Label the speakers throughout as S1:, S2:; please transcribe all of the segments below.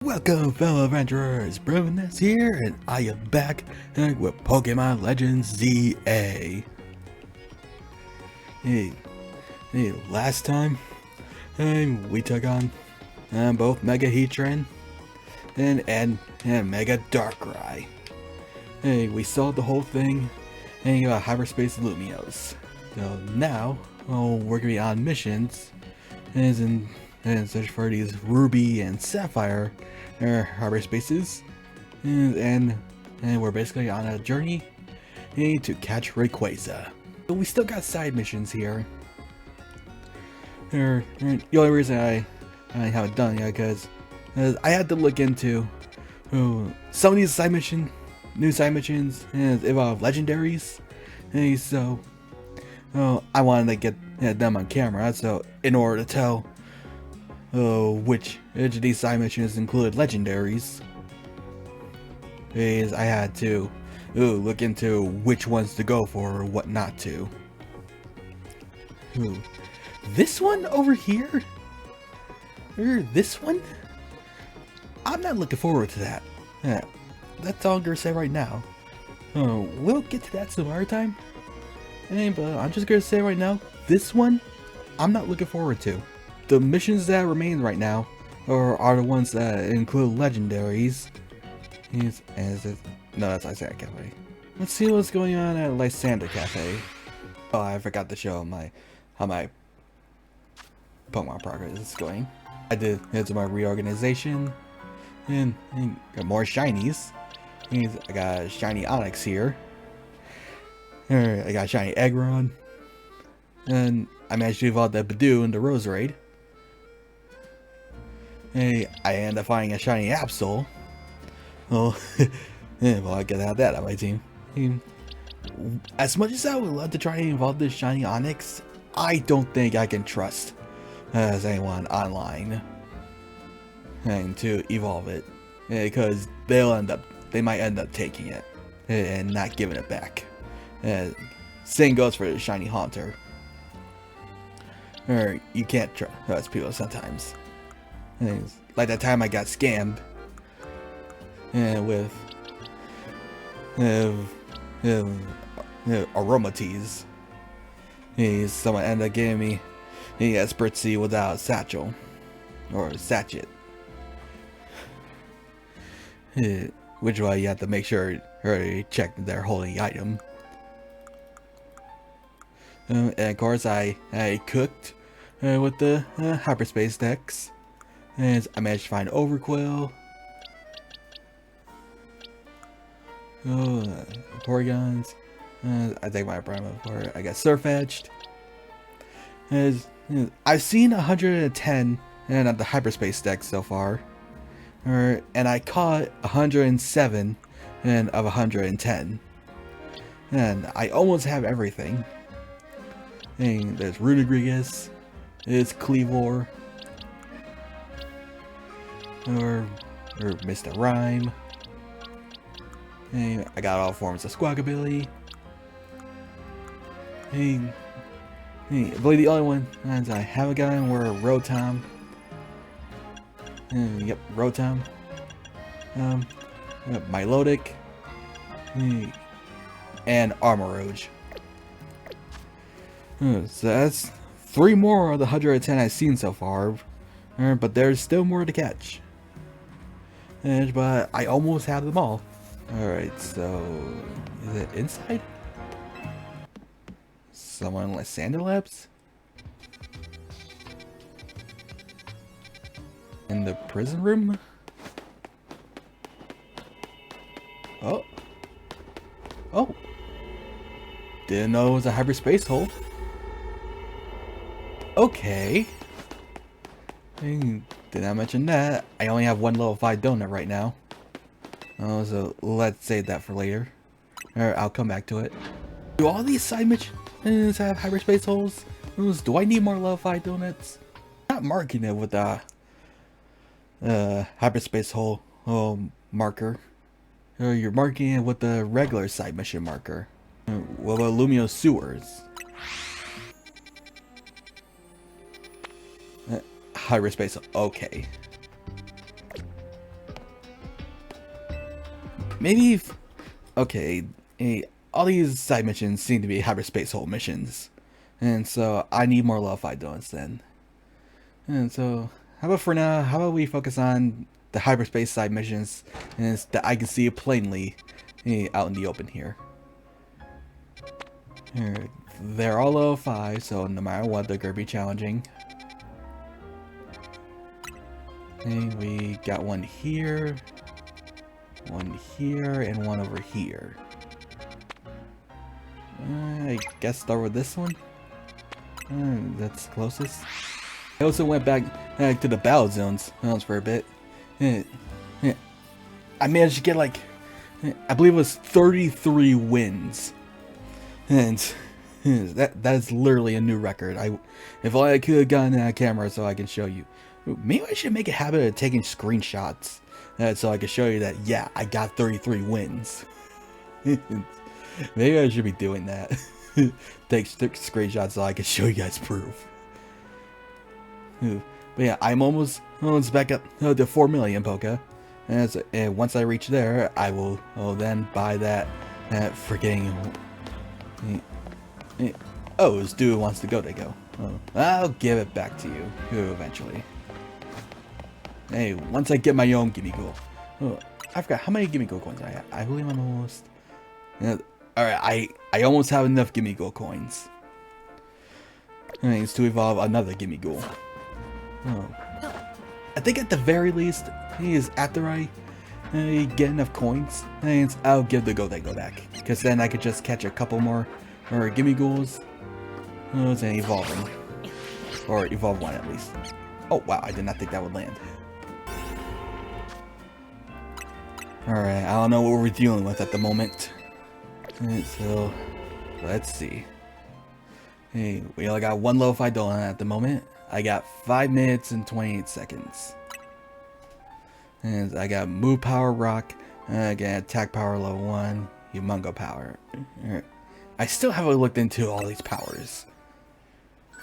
S1: Welcome fellow adventurers, Brunas here, and I am back with Pokemon Legends ZA. Hey, last time we took on both Mega Heatran and Mega Darkrai. Hey, we solved the whole thing and got Hyperspace Lumiose. So now, we're gonna be on missions and search for these Ruby and Sapphire hyperspaces, and we're basically on a journey to catch Rayquaza. But we still got side missions here. The only reason I haven't done it yet because I had to look into some of these new side missions involve legendaries, so I wanted to get them on camera. So in order to tell which of these side missions included legendaries, I had to look into which ones to go for or what not to. This one over here? This one? I'm not looking forward to that. That's all I'm gonna say right now. We'll get to that some other time. But I'm just gonna say right now, this one, I'm not looking forward to. The missions that remain right now are the ones that include legendaries. No, that's Lysander Cafe. Let's see what's going on at Lysander Cafe. Oh, I forgot to show how my Pokemon progress is going. I did heads of my reorganization and got more shinies. I got a shiny Onyx here. I got a shiny Aggron. And I managed to evolve the Badoo into Roserade. I ended up finding a shiny Absol. Well, I gotta have that on my team. As much as I would love to try and evolve this shiny Onyx, I don't think I can trust as anyone online and to evolve it, because they might end up taking it and not giving it back. Same goes for the shiny Haunter. You can't trust people sometimes. Like that time I got scammed with Aromatease. Someone ended up giving me a Spritzy without Satchel or Satchet, which way you have to make sure you check that they're holding the item. And of course I cooked with the Hyperspace decks. And I managed to find Overquill, Porygons. I take my Primal for I got Surfetched. I've seen 110 of the Hyperspace decks so far, and I caught 107 of 110, and I almost have everything. And there's Ruddigregus, there's Cleavor, or Mr. Rhyme. And I got all forms of Squawkabilly. I believe the only one I haven't gotten were Rotom. Yep, Rotom. Milotic. And Armoroge. So that's 3 more of the 110 I've seen so far. But there's still more to catch. But I almost have them all. Alright, so is it inside? Someone like Lysander Labs? In the prison room? Oh. Didn't know it was a hyperspace hole. Okay. Did I mention that? I only have one level 5 donut right now. So let's save that for later. Or I'll come back to it. Do all these side missions have hyperspace holes? Do I need more level 5 donuts? I'm not marking it with the hyperspace hole marker. You're marking it with the regular side mission marker. Well, the Lumiose sewers. Hyperspace, okay. maybe if, okay, all these side missions seem to be hyperspace hole missions, and so I need more level 5 donuts then. And so, how about for now, how about we focus on the hyperspace side missions, and that I can see plainly out in the open here. They're all level 5, so no matter what, they're going to be challenging. And we got one here, and one over here. I guess start with this one. That's closest. I also went back to the battle zones for a bit. I managed to get like, I believe it was 33 wins. And that is literally a new record. If only I could have gotten that camera so I can show you. Maybe I should make a habit of taking screenshots so I can show you that, yeah, I got 33 wins. Maybe I should be doing that. Take screenshots so I can show you guys proof. But yeah, I'm almost back up to 4 million Poké. And once I reach there, I will then buy that freaking... Oh, this dude wants to go. Oh, I'll give it back to you eventually. Hey, once I get my own Gimme-Ghoul. Oh, I forgot how many Gimme-Ghoul coins I have. I believe I'm almost... Alright, I almost have enough Gimme-Ghoul coins. It's to evolve another Gimme-Ghoul. Oh. I think at the very least, after I get enough coins, I'll give the Go back. Because then I could just catch a couple more Gimme-Ghouls and evolve them. Or evolve one at least. Oh wow, I did not think that would land. Alright, I don't know what we're dealing with at the moment. So, let's see. Hey, we only got one level 5 donut at the moment. I got 5 minutes and 28 seconds. And I got move power rock. I got attack power level 1. Humongo power. I still haven't looked into all these powers.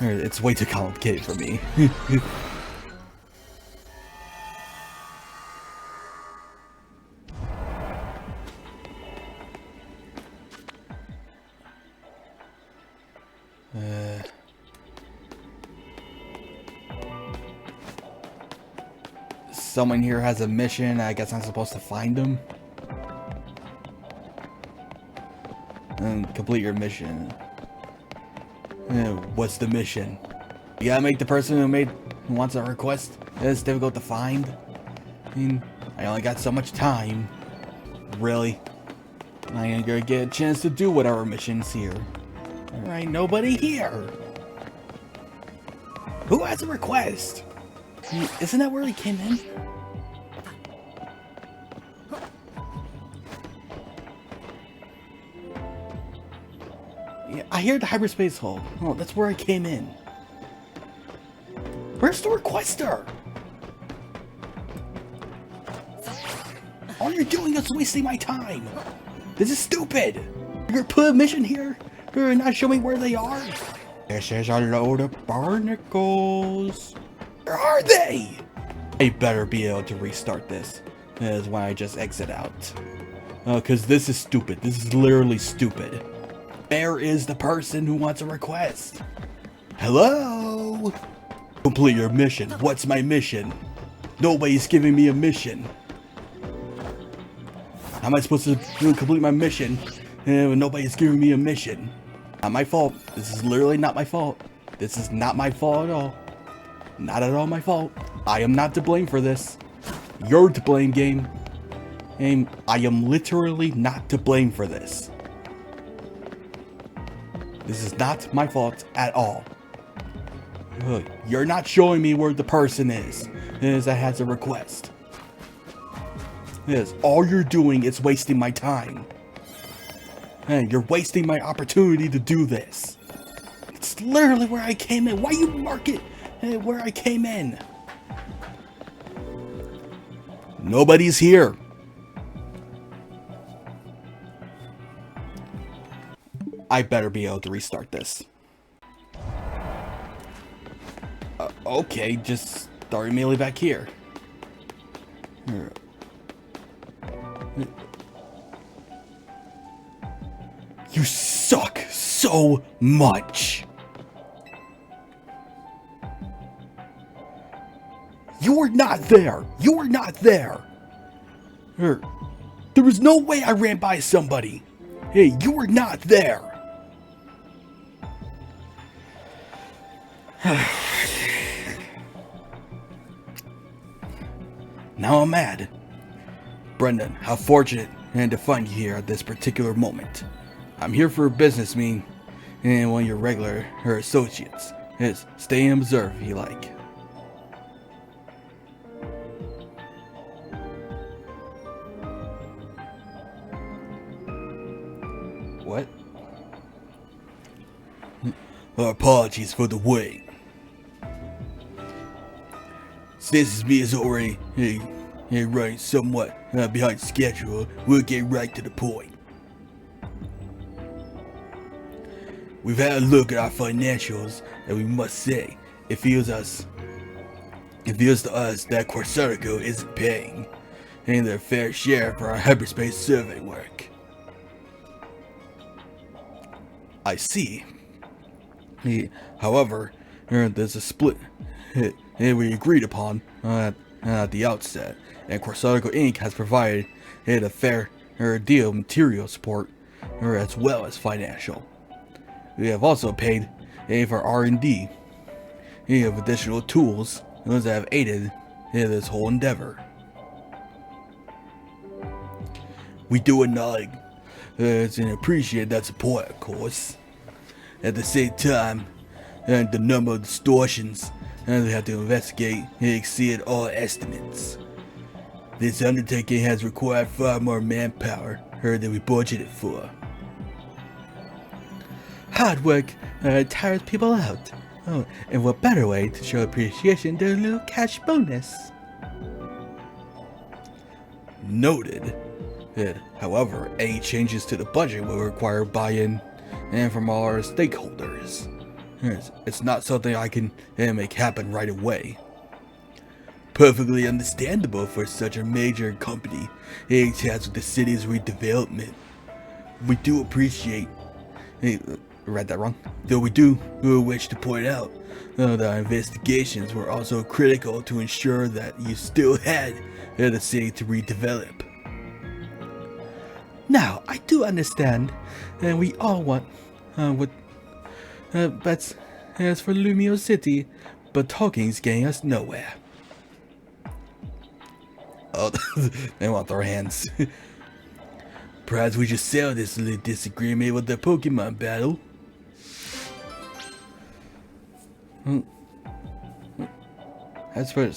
S1: It's way too complicated for me. Someone here has a mission. I guess I'm supposed to find them. And complete your mission. What's the mission? You gotta make the person who wants a request. It's difficult to find. I mean, I only got so much time. Really? I ain't gonna get a chance to do whatever mission's here. Alright, nobody here. Who has a request? Isn't that where he came in? Yeah, I hear the hyperspace hole. Oh, that's where I came in. Where's the requester? All you're doing is wasting my time. This is stupid. You're gonna put a mission here? You're not showing where they are? This is a load of barnacles. Where are they? I better be able to restart this. That is why I just exit out. Cause this is stupid. This is literally stupid. Where is the person who wants a request? Hello? Complete your mission. What's my mission? Nobody's giving me a mission. How am I supposed to complete my mission when nobody's giving me a mission? Not my fault. This is literally not my fault. This is not my fault at all. Not at all my fault. I am not to blame for this. You're to blame, game. And I am literally not to blame for this. This is not my fault at all. You're not showing me where the person is that has a request. Yes, all you're doing is wasting my time. And you're wasting my opportunity to do this. It's literally where I came in. Why you mark it where I came in? Nobody's here. I better be able to restart this. Okay, just start immediately back here. You suck so much. You were not there. You were not there. There was no way I ran by somebody. Hey, you were not there. Now I'm mad. Brendan, how fortunate to find you here at this particular moment. I'm here for a business meeting, and one of your regular associates is stay and observe if you like. What? Apologies for the wait. Since this meeting is already running somewhat behind schedule, we'll get right to the point. We've had a look at our financials, and we must say, it feels to us that Corsairco isn't paying their fair share for our hyperspace survey work. I see. However, there's a split we agreed upon at the outset, and Corsairco Inc. has provided a fair deal of material support as well as financial. We have also paid for R&D of additional tools that have aided this whole endeavor. We do acknowledge and appreciate that support, of course. At the same time, the number of distortions they have to investigate exceed all estimates. This undertaking has required far more manpower than we budgeted for. Hard work tires people out. Oh, and what better way to show appreciation than a little cash bonus? Noted. However, any changes to the budget will require buy-in from all our stakeholders. It's not something I can make happen right away. Perfectly understandable for such a major company tasked with the city's redevelopment. We do appreciate... Hey, I read that wrong. Though we do wish to point out that our investigations were also critical to ensure that you still had the city to redevelop. Now, I do understand, and we all want that's as for Lumiose City, but talking's getting us nowhere. Oh, they want their hands. Perhaps we should settle this little disagreement with the Pokemon battle. As for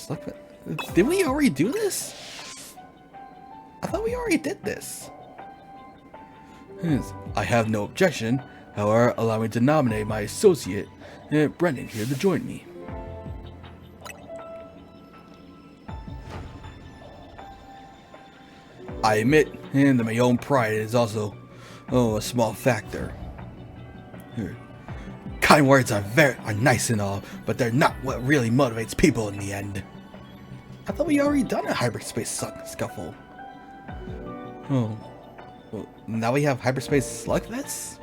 S1: did we already do this? I thought we already did this. I have no objection. However, allow me to nominate my associate, Brendan, here to join me. I admit that my own pride is also a small factor. Kind words are nice and all, but they're not what really motivates people in the end. I thought we already done a hyperspace scuffle. Oh, well, now we have hyperspace slugfests?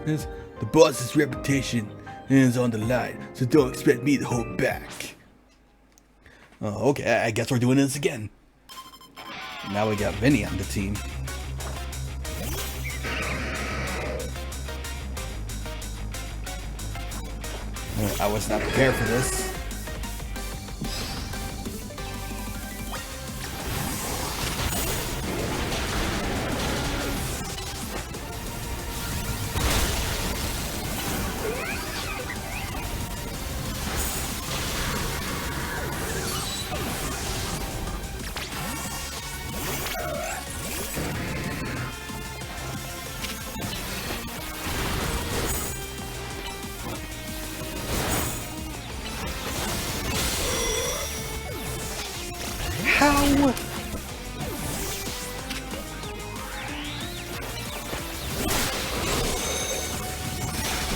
S1: The boss's reputation is on the line, so don't expect me to hold back. Oh, okay, I guess we're doing this again. Now we got Vinny on the team. I was not prepared for this. How?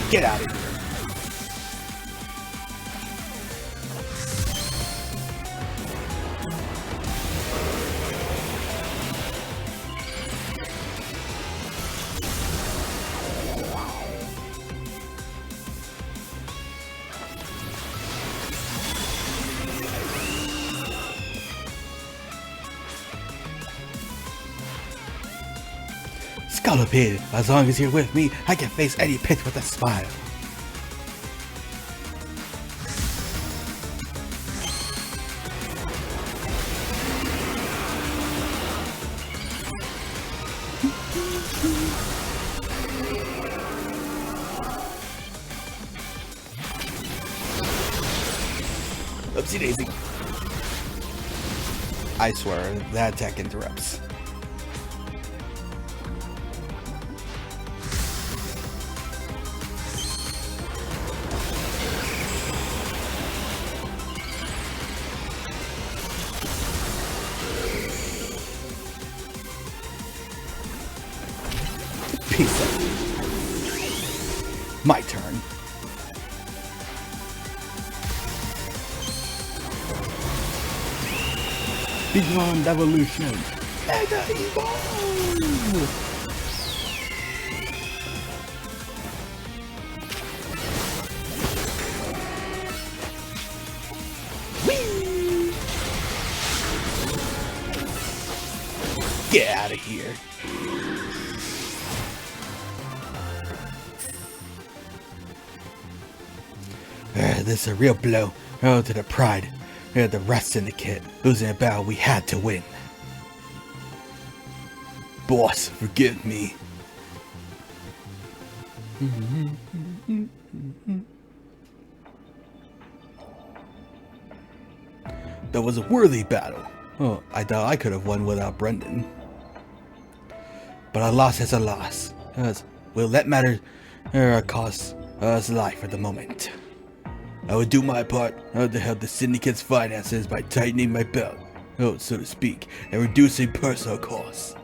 S1: Get out of here. Scoloped, as long as you're with me, I can face any pitch with a smile. Oopsie daisy. I swear, that attack interrupts. Peace out. My turn. Beyond evolution. Mega Evolve! Whee! Get out of here. This is a real blow to the pride of the Rust Syndicate. Losing a battle we had to win. Boss, forgive me. That was a worthy battle. Oh, I thought I could have won without Brendan. But a loss is a loss. Will that matter cost us life at the moment? I would do my part to help the Syndicate's finances by tightening my belt, so to speak, and reducing personal costs.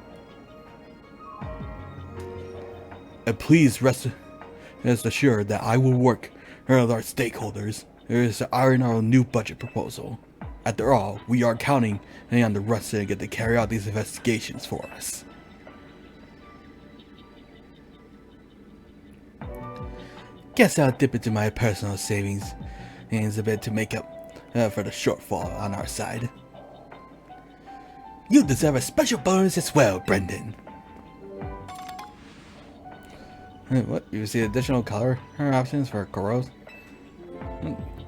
S1: And please rest assured that I will work with our stakeholders to iron our new budget proposal. After all, we are counting on the Rust Syndicate to carry out these investigations for us. Guess I'll dip into my personal savings a bit to make up for the shortfall on our side. You deserve a special bonus as well, Brendan. What? You see additional color options for Koros?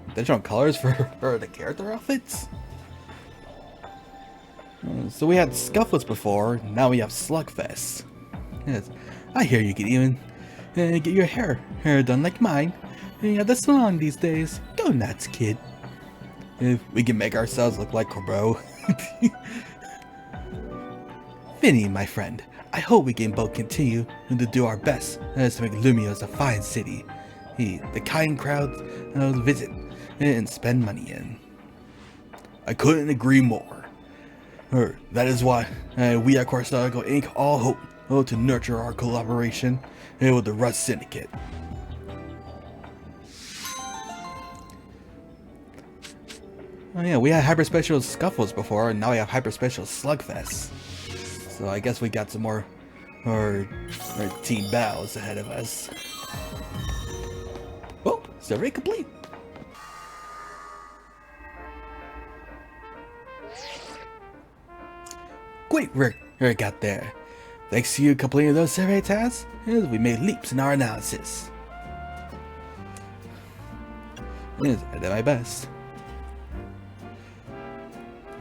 S1: Additional colors for the character outfits? So we had Scuffles before, now we have Slugfest. Yes, I hear you can even get your hair done like mine. Yeah, that's long these days. Go nuts, kid. If we can make ourselves look like Bro. Vinny, my friend, I hope we can both continue to do our best to make Lumiose a fine city. The kind crowds visit and spend money in. I couldn't agree more. That is why we at Corsago Inc. all hope to nurture our collaboration with the Rust Syndicate. Oh yeah, we had Hyperspecial Scuffles before, and now we have Hyperspecial Slugfest. So I guess we got some more team battles ahead of us. Oh, survey complete. Great work out there. Thanks to you completing those survey tasks, we made leaps in our analysis. Yes, I did my best.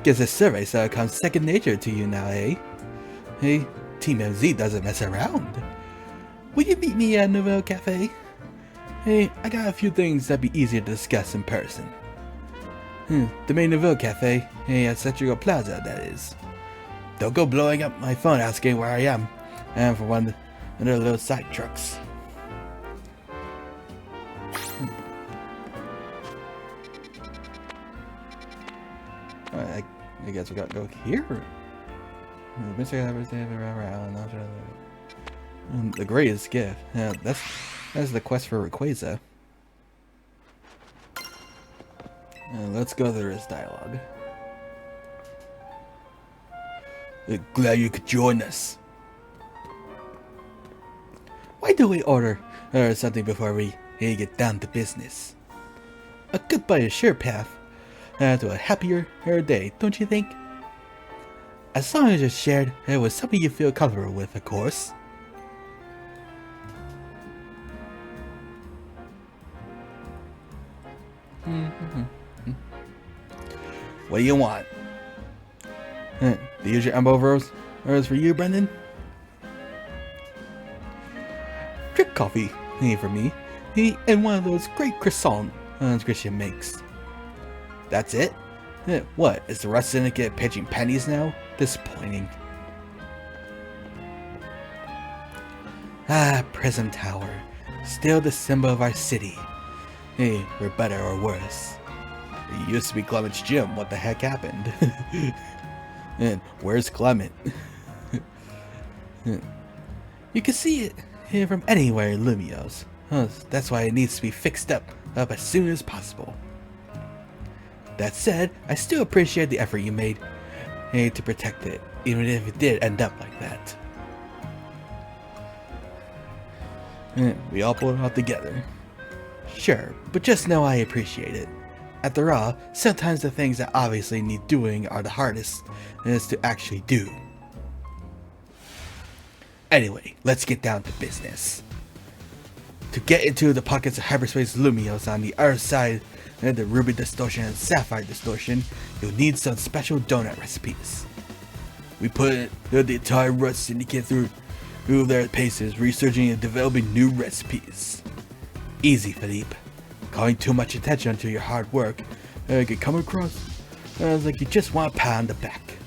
S1: Guess the survey style comes second nature to you now, eh? Hey, Team MZ doesn't mess around. Will you meet me at Nouvelle Cafe? Hey, I got a few things that'd be easier to discuss in person. The main Nouvelle Cafe, at Central Plaza, that is. Don't go blowing up my phone asking where I am, and for one of their little side trucks. Alright, I guess we gotta go here. The greatest gift. That's the quest for Rayquaza. Let's go through this dialogue. Glad you could join us. Why do we order something before we get down to business? A good bite is sure path to a happier day, don't you think? As long as it's shared with something you feel comfortable with, of course. What do you want? The usual Umbo Rose for you, Brendan? Drip coffee, for me. And one of those great croissants Christian makes. That's it? What, is the Rust Syndicate pitching pennies now? Disappointing. Ah, Prism Tower. Still the symbol of our city. Hey, for better or worse. It used to be Clement's gym. What the heck happened? And where's Clement? You can see it here from anywhere in Lumiose. That's why it needs to be fixed up as soon as possible. That said, I still appreciate the effort you made to protect it, even if it did end up like that. We all pulled it off together. Sure, but just know I appreciate it. After all, sometimes the things that obviously need doing are the hardest to actually do. Anyway, let's get down to business. To get into the pockets of Hyperspace Lumiose on the other side of the Ruby Distortion and Sapphire Distortion, you'll need some special donut recipes. We put the entire Rust Syndicate through their paces, researching and developing new recipes. Easy, Philippe. Calling too much attention to your hard work could come across like you just want a pat on the back.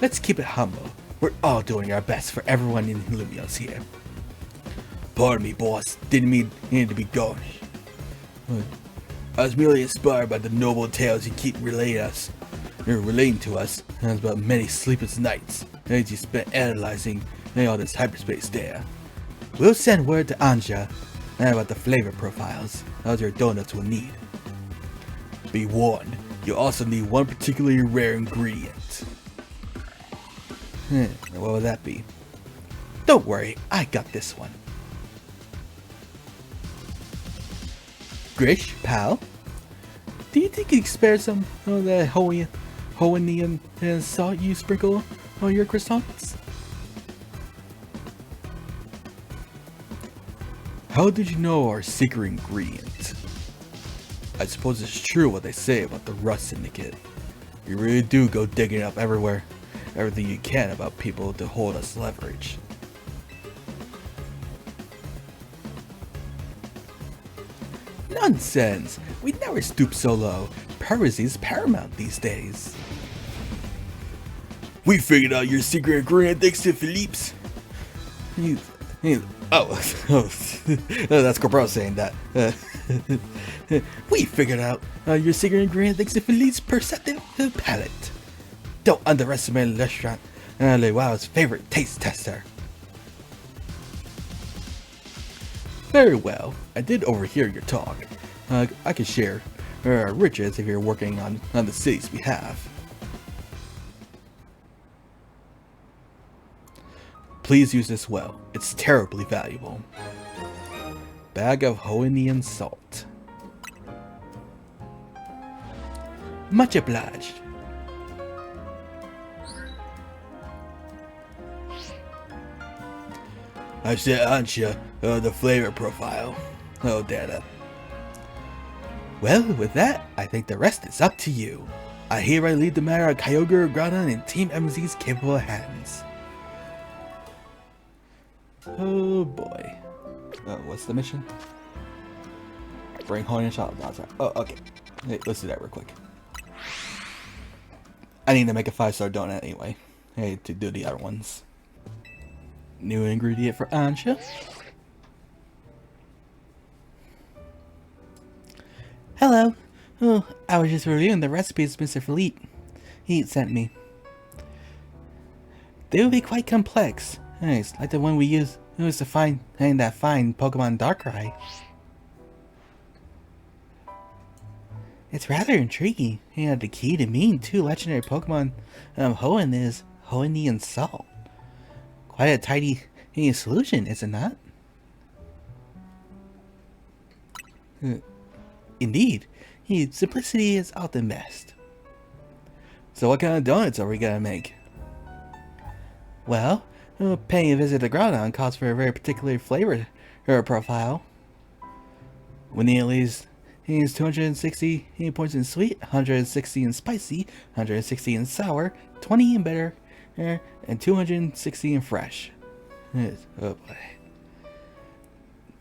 S1: Let's keep it humble. We're all doing our best for everyone in Lumiose here. Pardon me, boss. Didn't mean to be gauche. I was merely inspired by the noble tales you keep relating to us about many sleepless nights as you spent analyzing all this hyperspace data. We'll send word to Ansha about the flavor profiles your donuts will need. Be warned, you'll also need one particularly rare ingredient. What would that be? Don't worry, I got this one. Grish, pal, do you think you could spare some of that Hoenn and salt you sprinkle on your croissants? How did you know our secret ingredient? I suppose it's true what they say about the Rust Syndicate. You really do go digging up everything you can about people to hold us leverage. Nonsense! We'd never stoop so low. Piracy is paramount these days. We figured out your secret ingredient thanks to Philippe's. That's Corporal saying that. We figured out your secret ingredient thanks to Philippe's perceptive palate. Don't underestimate the restaurant Le Wow's favorite taste tester. Very well, I did overhear your talk. I can share riches if you're working on the city's behalf. Please use this well. It's terribly valuable. Bag of Hoenn salt. Much obliged. I said Ansha, the flavor profile. Oh, data. Well, with that, I think the rest is up to you. I hereby leave the matter of Kyogre, Groudon, and Team MZ's capable hands. Oh boy. What's the mission? Bring Hoenn shot. Oh, okay. Hey, let's do that real quick. I need to make a 5-star donut anyway. Hey, to do the other ones. New ingredient for Ansha. Hello. Oh, I was just reviewing the recipes Mr. Philippe. He sent me. They would be quite complex. Nice, like the one we used to find that fine Pokemon Darkrai. It's rather intriguing. The key to meeting two legendary Pokemon Hoenn is Hoenn salt. Quite a tidy solution, is it not? Indeed. Simplicity is often best. So what kind of donuts are we gonna make? Well, paying a visit to Groudon calls for a very particular flavor profile. We need at least He's 260 points in sweet, 160 in spicy, 160 in sour, 20 in bitter, and 260 in fresh. Oh boy.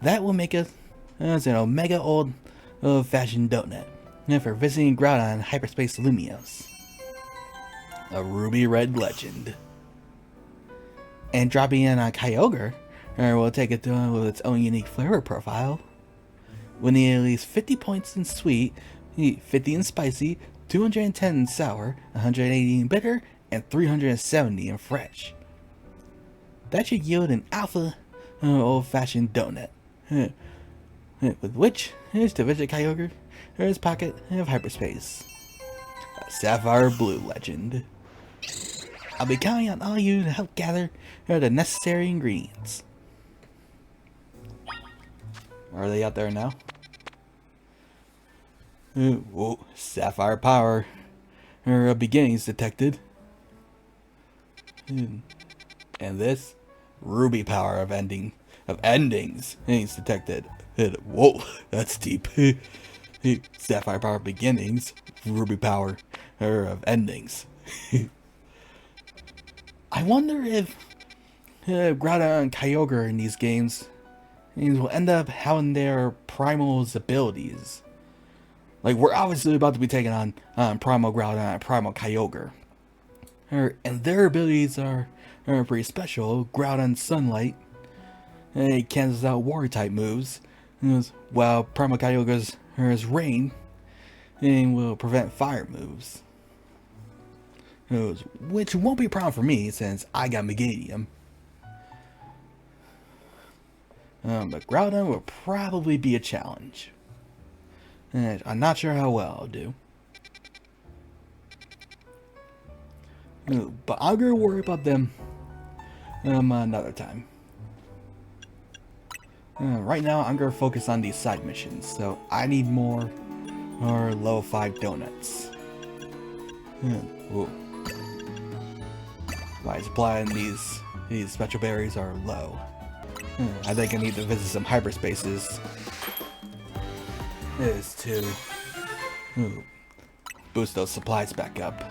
S1: That will make us an Omega old-fashioned donut for visiting Groudon and Hyperspace Lumiose. A ruby red legend. And dropping in on Kyogre will take it with its own unique flavor profile. Winning at least 50 points in sweet, 50 in spicy, 210 in sour, 180 in bitter, and 370 in fresh. That should yield an alpha old-fashioned donut. With which is to visit Kyogre or his pocket of hyperspace. A Sapphire Blue legend. I'll be counting on all you to help gather the necessary ingredients. Are they out there now? Whoa, Sapphire Power. Beginnings detected. And this? Ruby Power of endings is detected. Whoa, that's deep. Sapphire Power Beginnings. Ruby Power of endings. I wonder if Groudon and Kyogre in these games will end up having their Primal's abilities. Like, we're obviously about to be taking on Primal Groudon and Primal Kyogre. And their abilities are pretty special. Groudon's Sunlight. It cancels out Water type moves. While Primal Kyogre's Rain and will prevent fire moves. Which won't be a problem for me since I got Meganium. But Groudon will probably be a challenge. And I'm not sure how well I'll do. But I'm gonna worry about them another time. Right now I'm gonna focus on these side missions, so I need more level 5 donuts. My supply in these special berries are low. I think I need to visit some hyperspaces. Is to boost those supplies back up.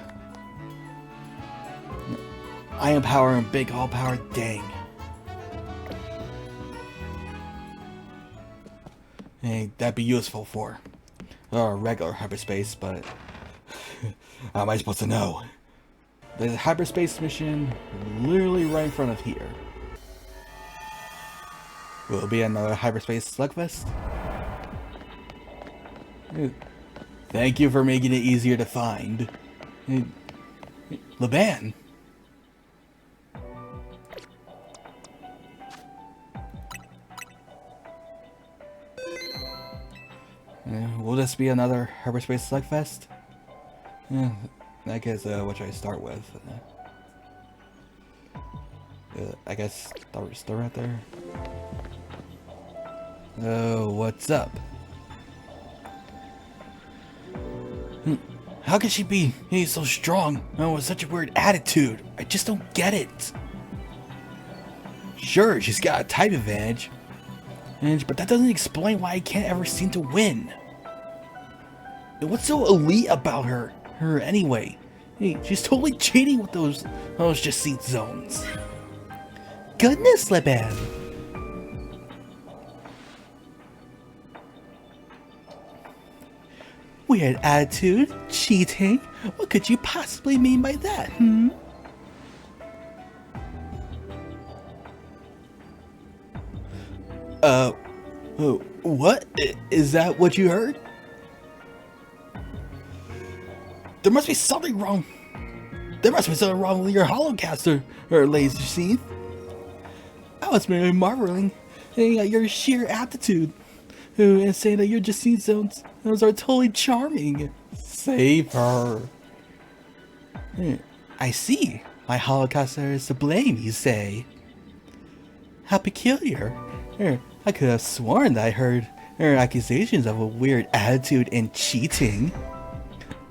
S1: Iron Power and Big All Power, dang. Hey, that'd be useful for regular hyperspace, but how am I supposed to know? There's a hyperspace mission literally right in front of here. Will it be another hyperspace slugfest? Thank you for making it easier to find. Laban. Will this be another hyperspace slugfest? I guess what should I start with? I guess start right there. Oh, what's up? How can she be so strong with such a weird attitude? I just don't get it. Sure, she's got a type advantage, but that doesn't explain why I can't ever seem to win. What's so elite about her anyway? She's totally cheating with those just seat zones. Goodness, Laban. Weird attitude, cheating. What could you possibly mean by that, What? Is that what you heard? There must be something wrong. There must be something wrong with your holocaster, or laser seed. I was merely marveling at your sheer aptitude, and saying that your Justine zones are totally charming. Save her. I see. My holocaster is to blame, you say. How peculiar. I could have sworn that I heard accusations of a weird attitude and cheating.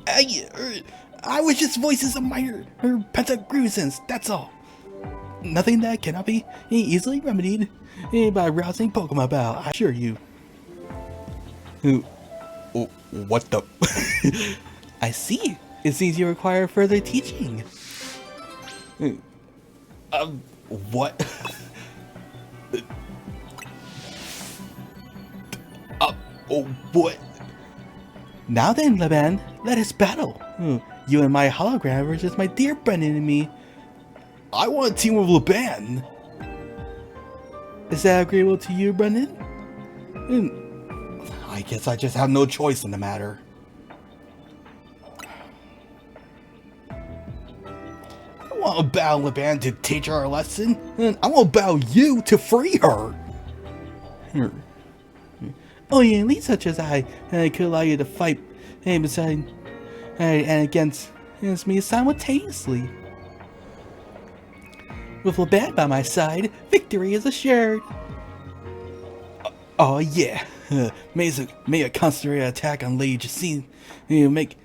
S1: I was just voicing some minor pent-up grievances, that's all. Nothing that cannot be easily remedied by rousing Pokemon Battle, I assure you. Oh, what the? I see. It seems you require further teaching. What? Oh, what? Now then, Leban, let us battle. You and my hologram versus my dear Brennan and me. I want a team with Leban. Is that agreeable to you, Brennan? I guess I just have no choice in the matter. I want to battle Leban to teach her a lesson, and I want to battle you to free her. Only an elite such as I could allow you to fight beside and against me simultaneously. With Leban by my side, victory is assured. Oh yeah, may a concentrated attack on Lady Jacine make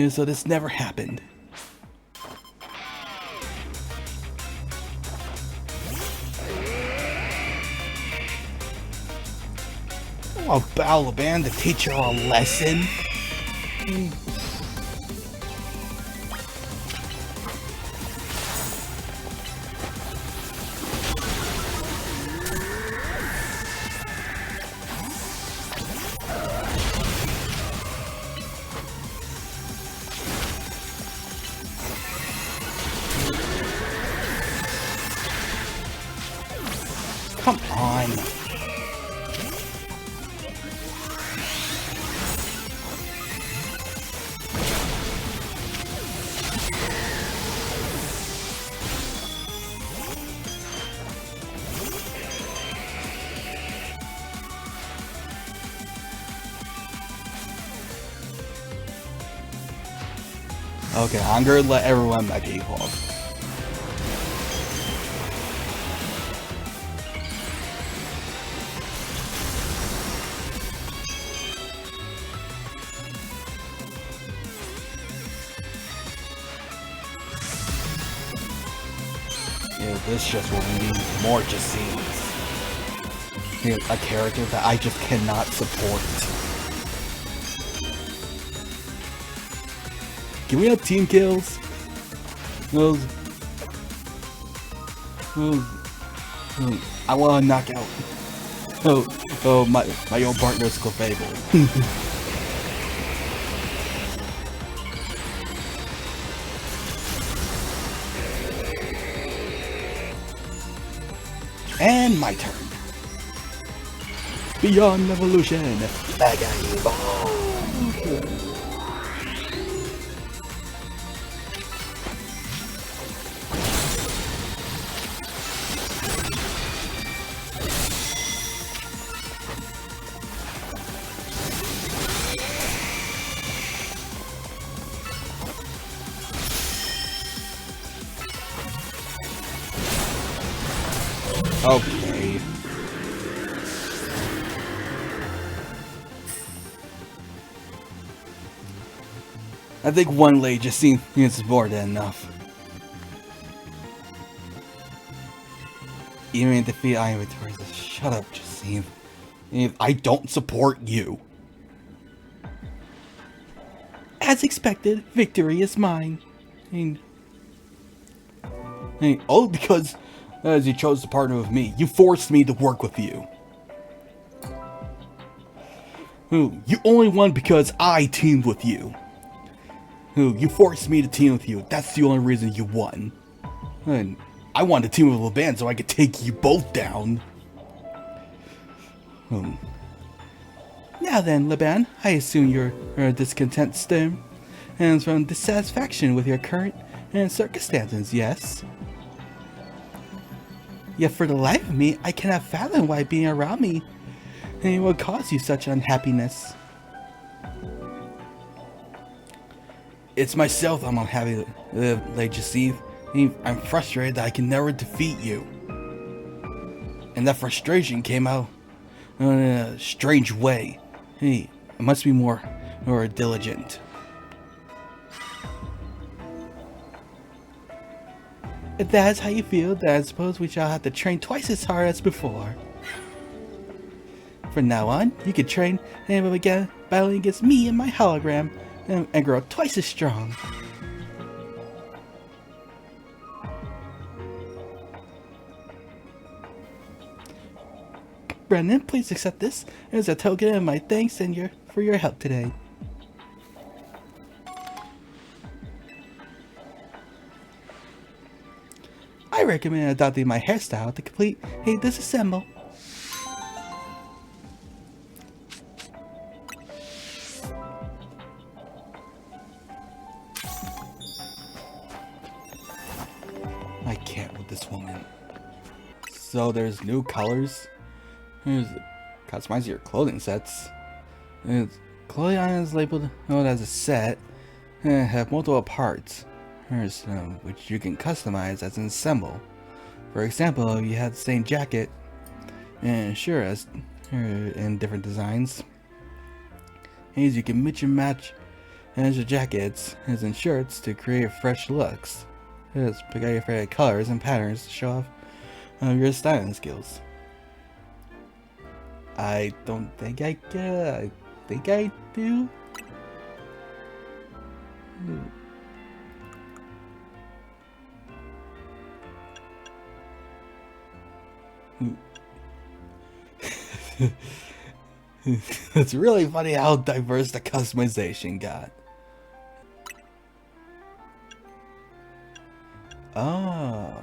S1: so this never happened. I'll battle Leban to teach her a lesson. Come on. Okay, I'm gonna let everyone Mega Evolve. Yeah, this just will need more Jacines. A character that I just cannot support. Can we have team kills? I want to knock out. My own partner's Clefable. And my turn. Beyond Evolution, Mega Evolve. Okay. I think one lane just seems more than enough. Even in defeat, I am victorious. Shut up, Jacine. I don't support you. As expected, victory is mine. All because as you chose to partner with me, you forced me to work with you. You only won because I teamed with you. You forced me to team with you. That's the only reason you won. And I wanted to team with Leban so I could take you both down. Now then, Leban, I assume you're discontent still, and from dissatisfaction with your current circumstances, yes? Yet for the life of me, I cannot fathom why being around me will cause you such unhappiness. It's myself I'm unhappy with, Lady Jacine. I'm frustrated that I can never defeat you. And that frustration came out in a strange way. I must be more diligent. If that is how you feel, then I suppose we shall have to train twice as hard as before. From now on, you can train again battling against me and my hologram, and grow twice as strong. Brendan, please accept this as a token of my thanks and for your help today. I recommend adopting my hairstyle to complete a disassemble. I can't with this woman. So there's new colors. Customize your clothing sets. Clothing items labeled as a set have multiple parts, which you can customize as an ensemble. For example, if you have the same jacket and shirt in different designs, you can mix and match as your jackets and shirts to create fresh looks. Pick out your favorite colors and patterns to show off your styling skills. I don't think I can. I think I do. It's really funny how diverse the customization got. Oh.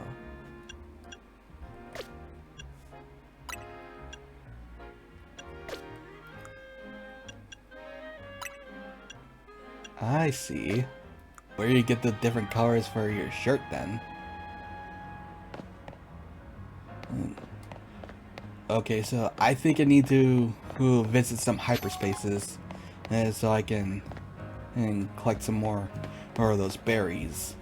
S1: I see. Where do you get the different colors for your shirt then? Okay, so I think I need to visit some hyperspaces so I can collect some more of those berries.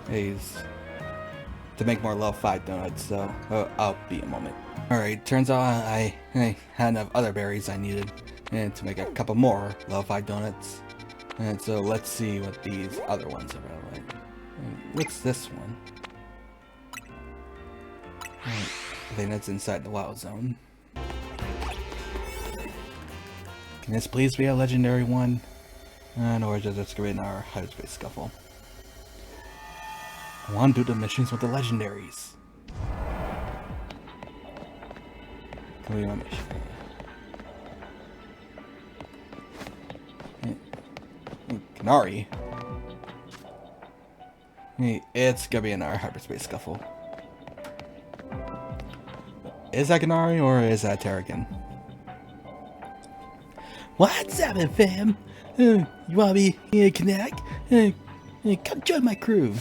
S1: To make more level 5 donuts, so I'll be a moment. Alright, turns out I had enough other berries I needed to make a couple more level 5 donuts. And so let's see what these other ones are like. What's this one? I think that's inside the wild zone. Can this please be a legendary one? Or just go in our hyperspace scuffle. I want to do the missions with the legendaries. Can we do a mission? Canary? It's gonna be in our hyperspace scuffle. Is that Canary or is that Terrigan? What's up, fam? You wanna be a Connect? Come join my crew.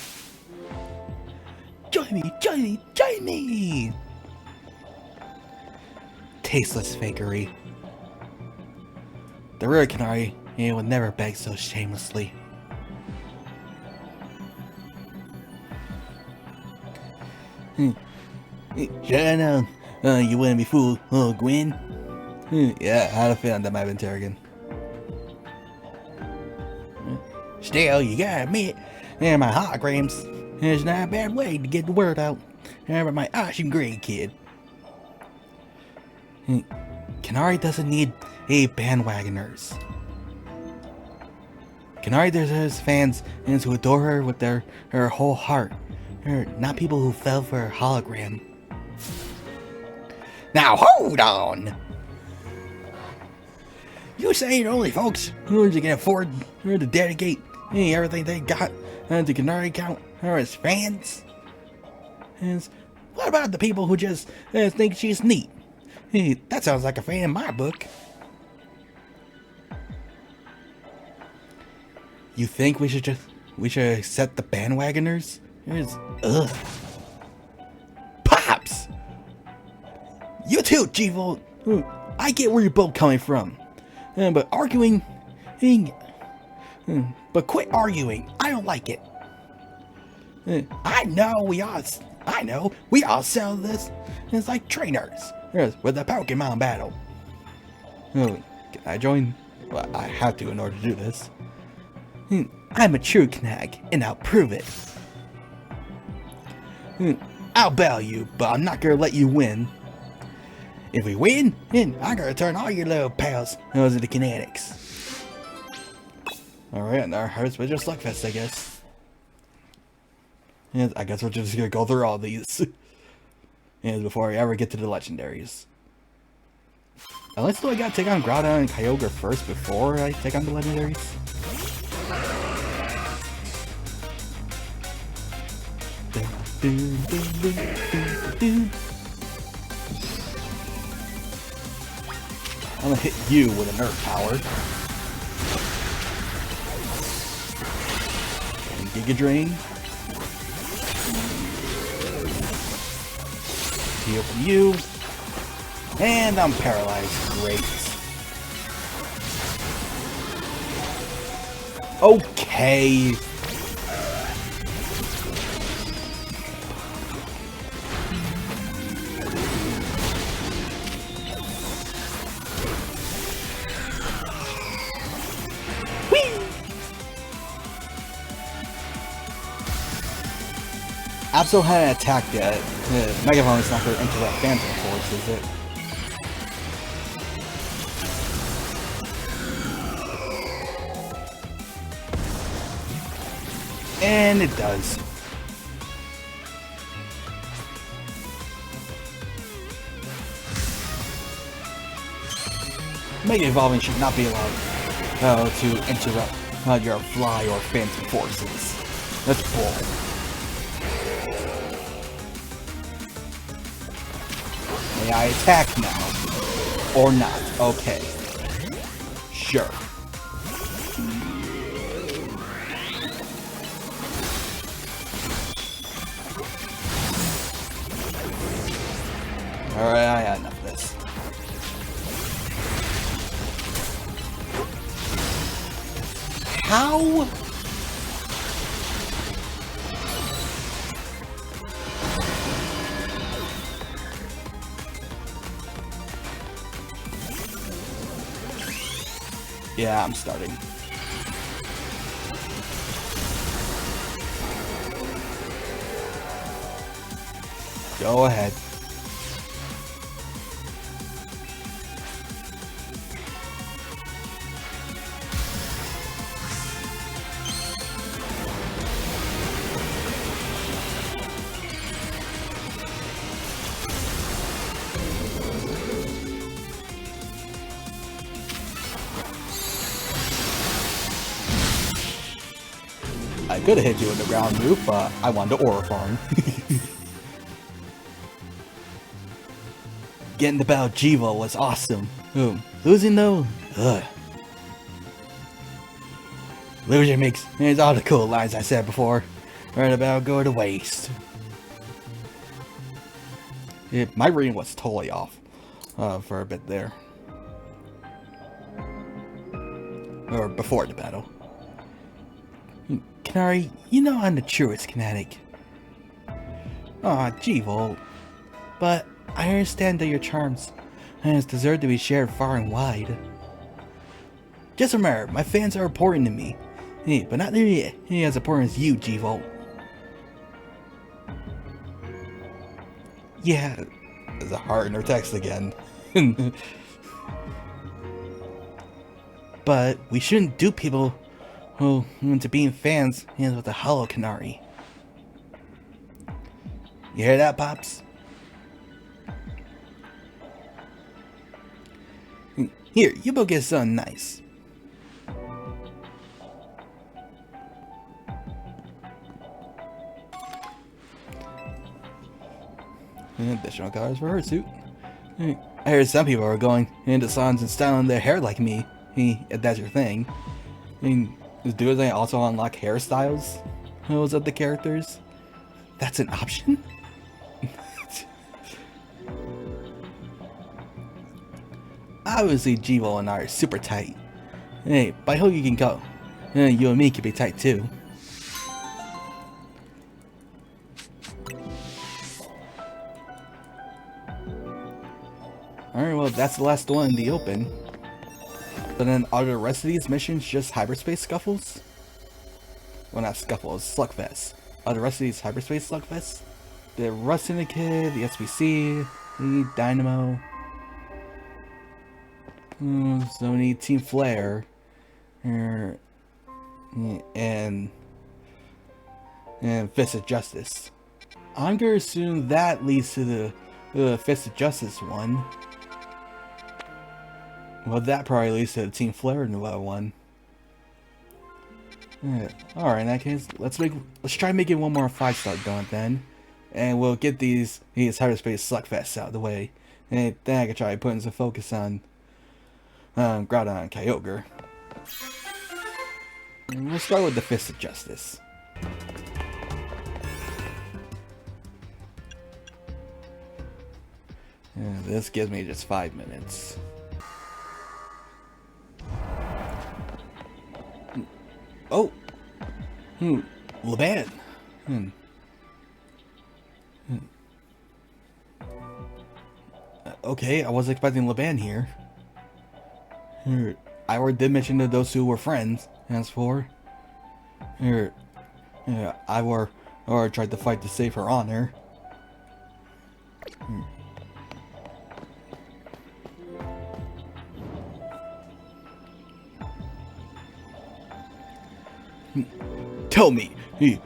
S1: Join me, join me, join me! Tasteless fakery. The real Canary would never beg so shamelessly. Sure, no. You wouldn't be fooled, Gwen. Yeah, I had a feeling that might have been Terrigan. Still, you gotta admit, my holograms is not a bad way to get the word out about my awesome grade kid. Canary doesn't need bandwagoners. Canary deserves fans who adore her with her whole heart. Not people who fell for her hologram. Now hold on! You saying only folks who can afford to dedicate everything they got to Canary account are as fans? And what about the people who just think she's neat? That sounds like a fan in my book. You think we should accept the bandwagoners? Ugh. Pops! You too, G-Volt. I get where you're both coming from. But arguing... But quit arguing. I don't like it. I know we all sell this. It's like trainers with a Pokemon battle. Can I join? Well, I have to in order to do this. I'm a true Knag, and I'll prove it. I'll battle you, but I'm not gonna let you win. If we win, then I'm gonna turn all your little pals into the kinetics. Alright, and our Hyperspace Slugfest, I guess. And I guess we're just gonna go through all these. And before we ever get to the legendaries. Unless do I gotta take on Groudon and Kyogre first before I take on the legendaries? I'm gonna hit you with a Nerf power. And Giga Drain. Heal from you. And I'm paralyzed. Great. Okay. Absol hadn't attacked yet. Megaphone is not going to enter that Phantom Force, is it? And it does. Mega Evolving should not be allowed to interrupt your Fly or Phantom Forces. That's bull. May I attack now? Or not? Okay. Sure. Alright, I had enough of this. How? Yeah, I'm starting. Go ahead. I could have hit you in the ground move, but I wanted to Aura Farm. Getting the battle Jiva was awesome. Losing though? Ugh. Losing makes all the cool lines I said before right about go to waste. My reading was totally off for a bit there. Or before the battle. Canary, you know I'm the truest kinetic. Aw, G-Volt. But I understand that your charms deserve to be shared far and wide. Just remember, my fans are important to me. But not nearly as important as you, G-Volt. Yeah, there's a heart in her text again. But we shouldn't dupe people who into being fans with a hollow Canary. You hear that, Pops? Here, you both get something nice. Additional colors for her suit. I heard some people are going into salons and styling their hair like me. If that's your thing. Do they also unlock hairstyles of the characters? That's an option? Obviously, G-Volt and I are super tight. But I hope you can go. You and me can be tight too. Alright, well, that's the last one in the open. But then are the rest of these missions just hyperspace scuffles? Well, not scuffles, slugfests. Are the rest of these hyperspace slugfests? The Rust Syndicate, the SBC, the Dynamo. So we need Team Flare. And Fist of Justice. I'm gonna assume that leads to the Fist of Justice one. Well, that probably leads to the Team Flare one. Alright, in that case, let's try making one more 5-star going then. And we'll get these Hyperspace Slugfests out of the way. And then I can try putting some focus on Groudon and Kyogre. And we'll start with the Fist of Justice. And this gives me just 5 minutes. Oh! Leban! Okay, I wasn't expecting Leban here. I already did mention that those two were friends, as for. I tried to fight to save her honor. Tell me,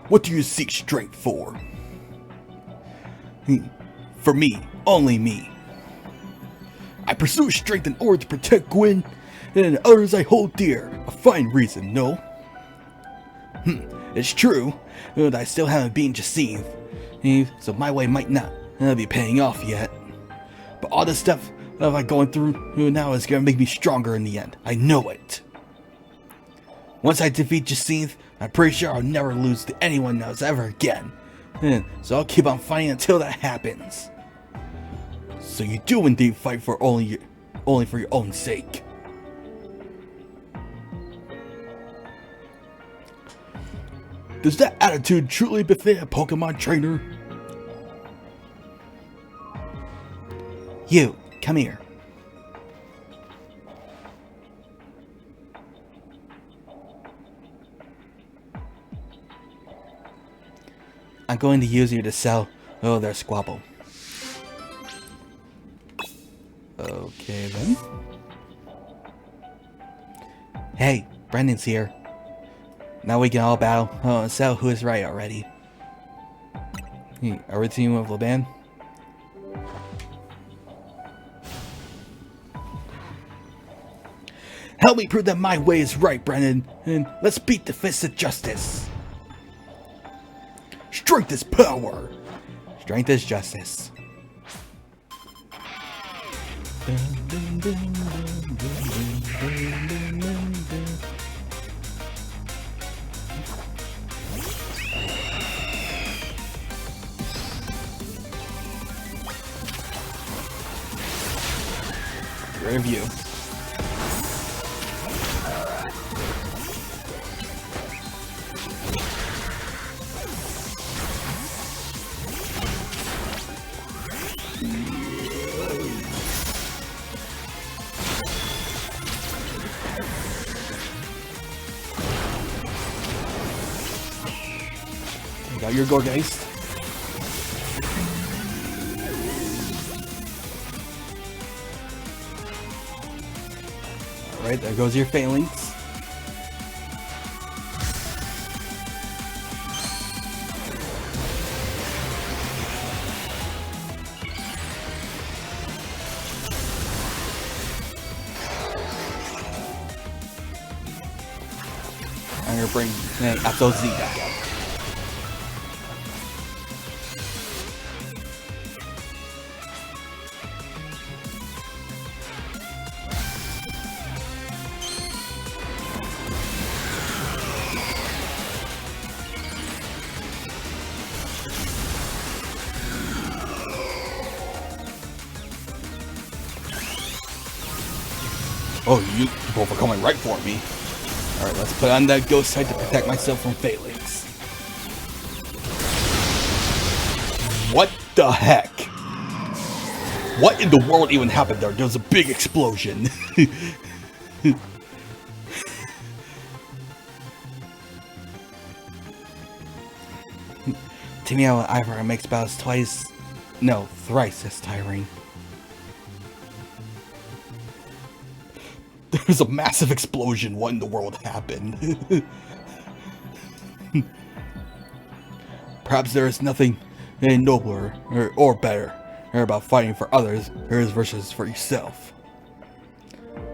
S1: what do you seek strength for? For me, only me. I pursue strength in order to protect Gwen, and others I hold dear. A fine reason, no? It's true that I still haven't beaten Jacinthe, so my way might not be paying off yet. But all the stuff that I'm going through now is gonna make me stronger in the end. I know it. Once I defeat Jacinthe, I'm pretty sure I'll never lose to anyone else ever again. So I'll keep on fighting until that happens. So you do indeed fight for only for your own sake. Does that attitude truly befit a Pokemon trainer? You, come here. I'm going to use you to sell their squabble. Okay then. Hey, Brendan's here. Now we can all bow and sell who is right already. Are we teaming with Leban? Help me prove that my way is right, Brendan, and let's beat the Fist of Justice. Strength is power. Strength is justice. Review. Got your Gorgeist. Alright, there goes your Phalanx. I'm gonna bring Apto Z back out. Oh, you both are coming right for me. Alright, let's put on that ghost side to protect myself from Phalanx. What the heck? What in the world even happened there? There was a big explosion. Teaming out with Ivor makes battles thrice as tiring. There's a massive explosion. What in the world happened? Perhaps there is nothing nobler or better about fighting for others versus for yourself.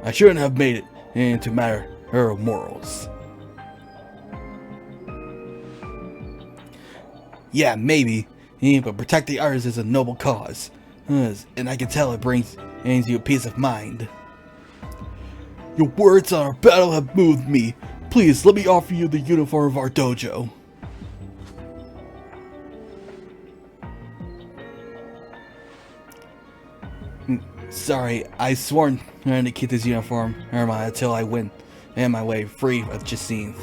S1: I shouldn't have made it into matter of morals. Yeah, maybe, but protecting others is a noble cause, and I can tell it brings you peace of mind. Your words on our battle have moved me. Please, let me offer you the uniform of our dojo. Sorry, I sworn to keep this uniform until I win my way free of Jacinth.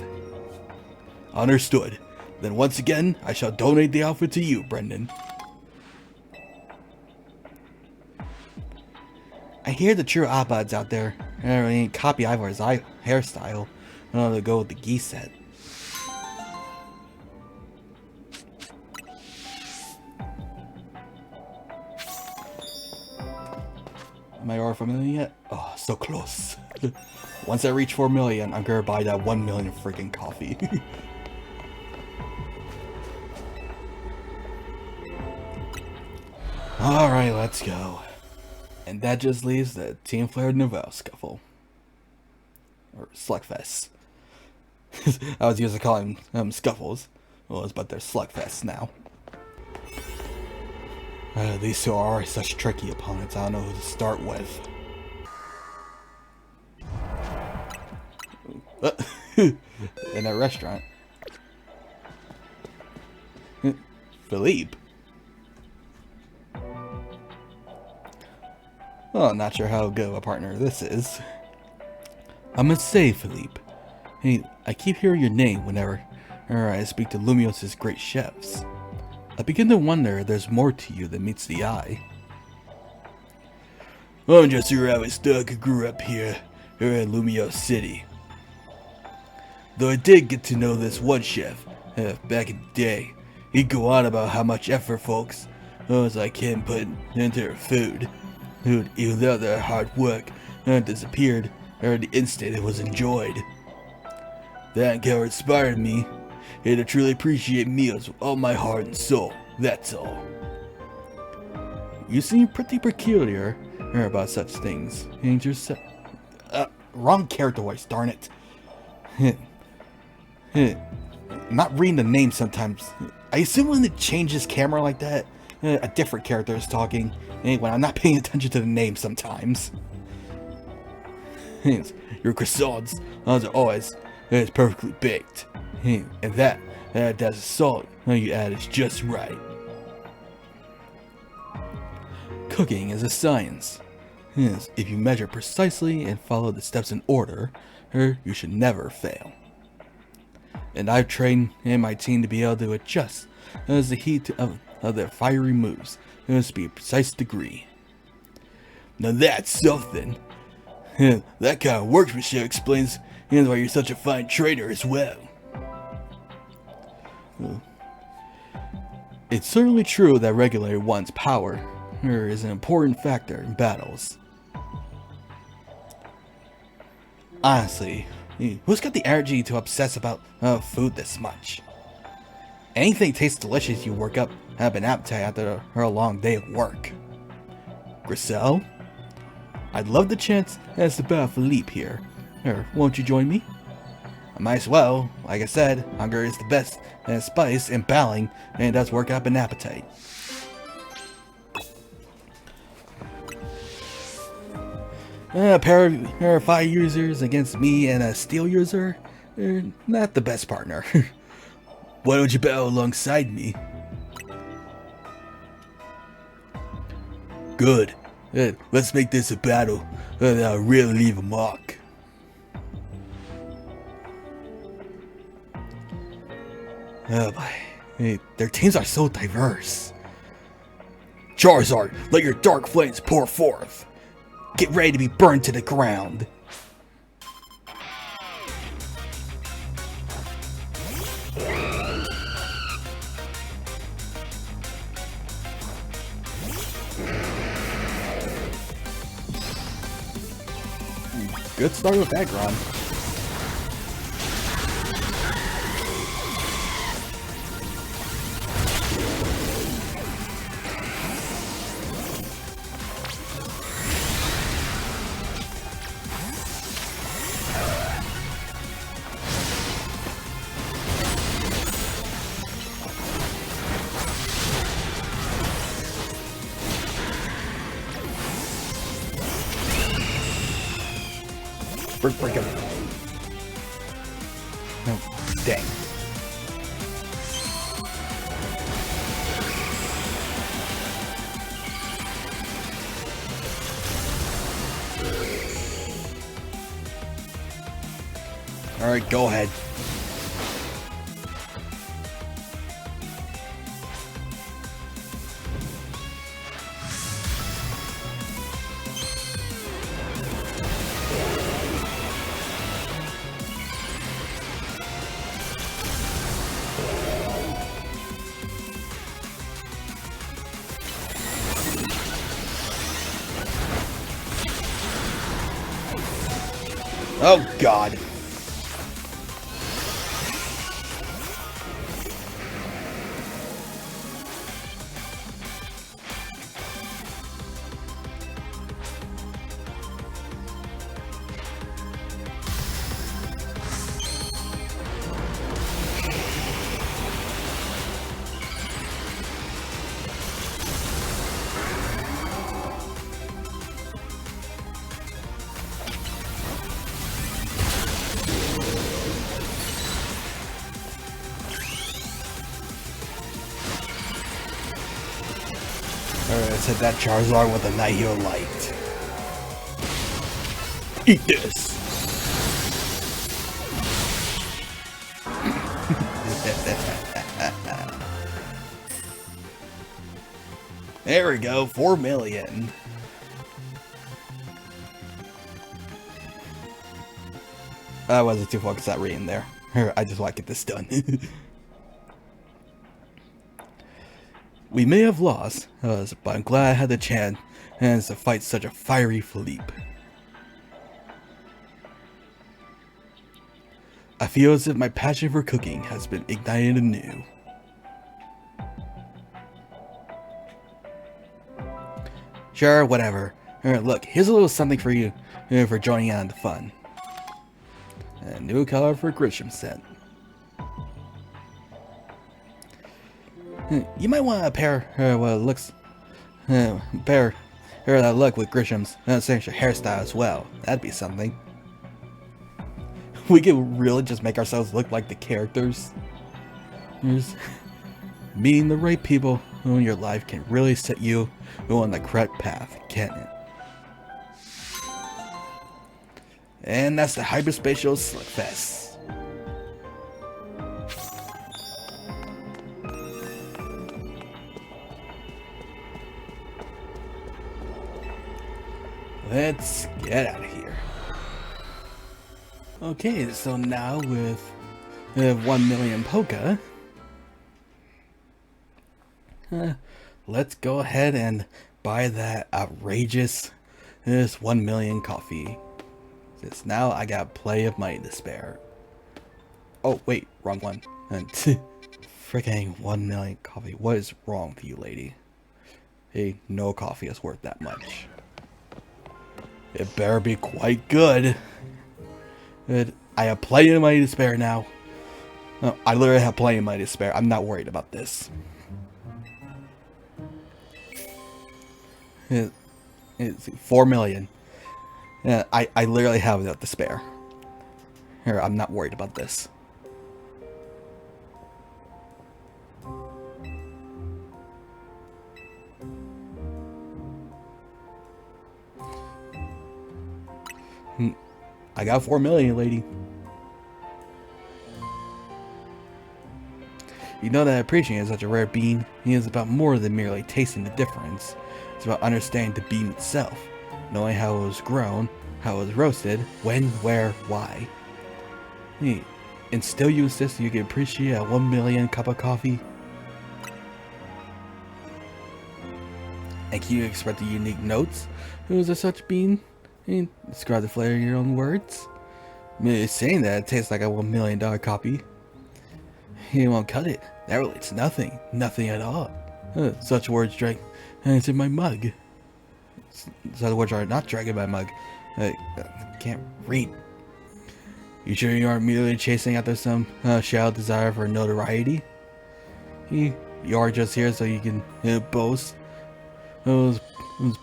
S1: Understood. Then once again, I shall donate the outfit to you, Brendan. I hear the true Abads out there copy Ivar's hairstyle to go with the geese set. Am I over 4 million yet? Oh, so close. Once I reach 4 million, I'm gonna buy that 1 million freaking coffee. Alright, let's go. And that just leaves the Team Flare Nouvelle Scuffle. Or Slugfest. I was used to calling them Scuffles. Well, but they're Slugfest now. These two are already such tricky opponents, I don't know who to start with. In a restaurant. Philippe. Well, not sure how good of a partner this is. I must say, Philippe, hey, I keep hearing your name whenever I speak to Lumiose's great chefs. I begin to wonder if there's more to you than meets the eye. I'm just a rabbit duck who grew up here in Lumiose City. Though I did get to know this one chef back in the day. He'd go on about how much effort folks like him put into their food. Even though their hard work disappeared the instant it was enjoyed. That encounter inspired me to truly appreciate meals with all my heart and soul, that's all. You seem pretty peculiar about such things, ain't yourself? Wrong character voice, darn it. Not reading the name sometimes. I assume when it changes camera like that, a different character is talking, when I'm not paying attention to the name sometimes. Your croissants are always perfectly baked. And that salt you add is just right. Cooking is a science. If you measure precisely and follow the steps in order, you should never fail. And I've trained my team to be able to adjust the heat of their fiery moves to be a precise degree. Now that's something. That kind of workmanship explains why you're such a fine trainer as well. It's certainly true that regulating one's power is an important factor in battles. Honestly, who's got the energy to obsess about food this much? Anything tastes delicious, you work up an appetite after a long day of work. Griselle? I'd love the chance to battle Philippe here. Won't you join me? I might as well. Like I said, hunger is the best spice in battling, and it does work up an appetite. A pair of fire users against me and a steel user? Not the best partner. Why don't you battle alongside me? Good. Let's make this a battle that'll really leave a mark. Oh boy. Their teams are so diverse. Charizard, let your dark flames pour forth. Get ready to be burned to the ground. Good start with that Gron. Break him. No, dang. All right, go ahead. Oh, God. Alright, let's hit that Charizard with a Nihil Light. Eat this! There we go, 4 million. I wasn't too focused on reading there. I just want to get this done. We may have lost, but I'm glad I had the chance to fight such a fiery Philippe. I feel as if my passion for cooking has been ignited anew. Sure, whatever. Look, here's a little something for you for joining in on the fun. A new color for Grisham's set. You might want to pair what looks pair that look with Grisham's signature hairstyle as well. That'd be something. We could really just make ourselves look like the characters. Meeting the right people in your life can really set you on the correct path, can't it? And that's the Hyperspace Slugfest. Let's get out of here. Okay, so now with 1 million Poké, let's go ahead and buy that outrageous 1 million coffee. Since now I got plenty of money to spare. Oh wait, wrong one. Freaking 1 million coffee. What is wrong with you, lady? Hey, no coffee is worth that much. It better be quite good. I have plenty of money to spare now. No, I literally have plenty of money to spare. I'm not worried about this. It's 4 million. Yeah, I literally have enough to spare. Here, I'm not worried about this. I got 4 million, lady. You know that appreciating such a rare bean, it is about more than merely tasting the difference. It's about understanding the bean itself, knowing how it was grown, how it was roasted, when, where, why. Hey, and still you insist you can appreciate a 1 million cup of coffee? And can you express the unique notes of such bean? Describe the flavor in your own words. I mean, saying that it tastes like a $1 million copy. You won't cut it. That relates to nothing. Nothing at all. Such words drank, and it's in my mug. Such words are not drank in my mug. I can't read. You sure you aren't merely chasing after some shallow desire for notoriety? You are just here so you can boast. Those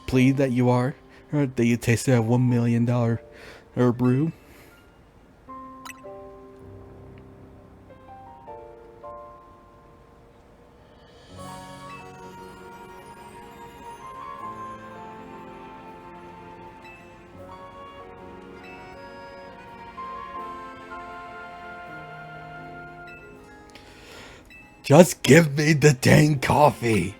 S1: plead that you are, or that you tasted a $1 million brew. Just give me the dang coffee.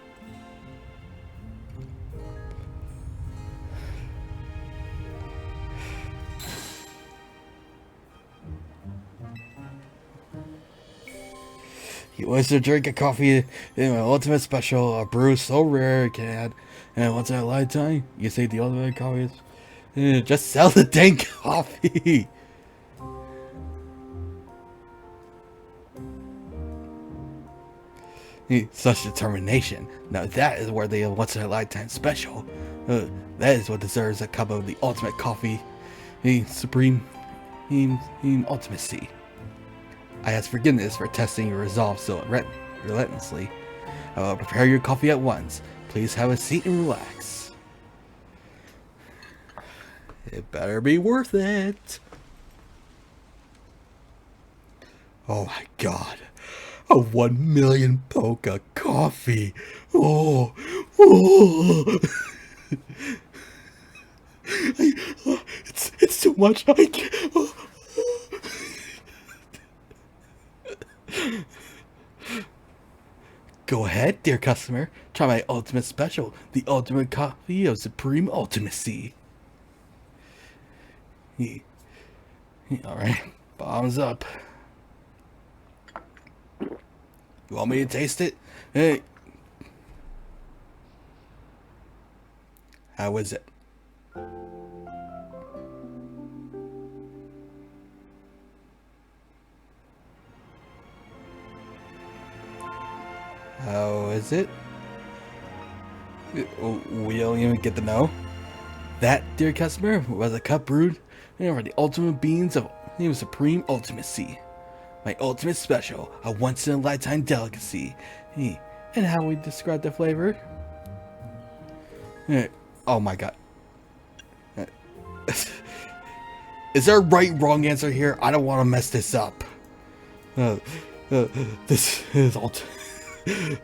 S1: He wants to drink a coffee in my ultimate special, a brew so rare it can add, and once in a lifetime, you say the ultimate coffee is, just sell the dang coffee. Such determination. Now that is worthy of once in a lifetime special. That is what deserves a cup of the ultimate coffee. Supreme ultimacy. I ask forgiveness for testing your resolve so relentlessly. I will prepare your coffee at once. Please have a seat and relax. It better be worth it. Oh my god. A 1 million Poca coffee. Oh. It's too much. I can't. Go ahead, dear customer. Try my ultimate special, the ultimate coffee of supreme ultimacy. Alright, bombs up. You want me to taste it? Hey. How is it? How is it? We don't even get to know. That, dear customer, was a cup brewed for the ultimate beans of supreme ultimacy. My ultimate special, a once-in-a-lifetime delicacy. And how we describe the flavor? Oh my god. Is there a right-wrong answer here? I don't want to mess this up. This is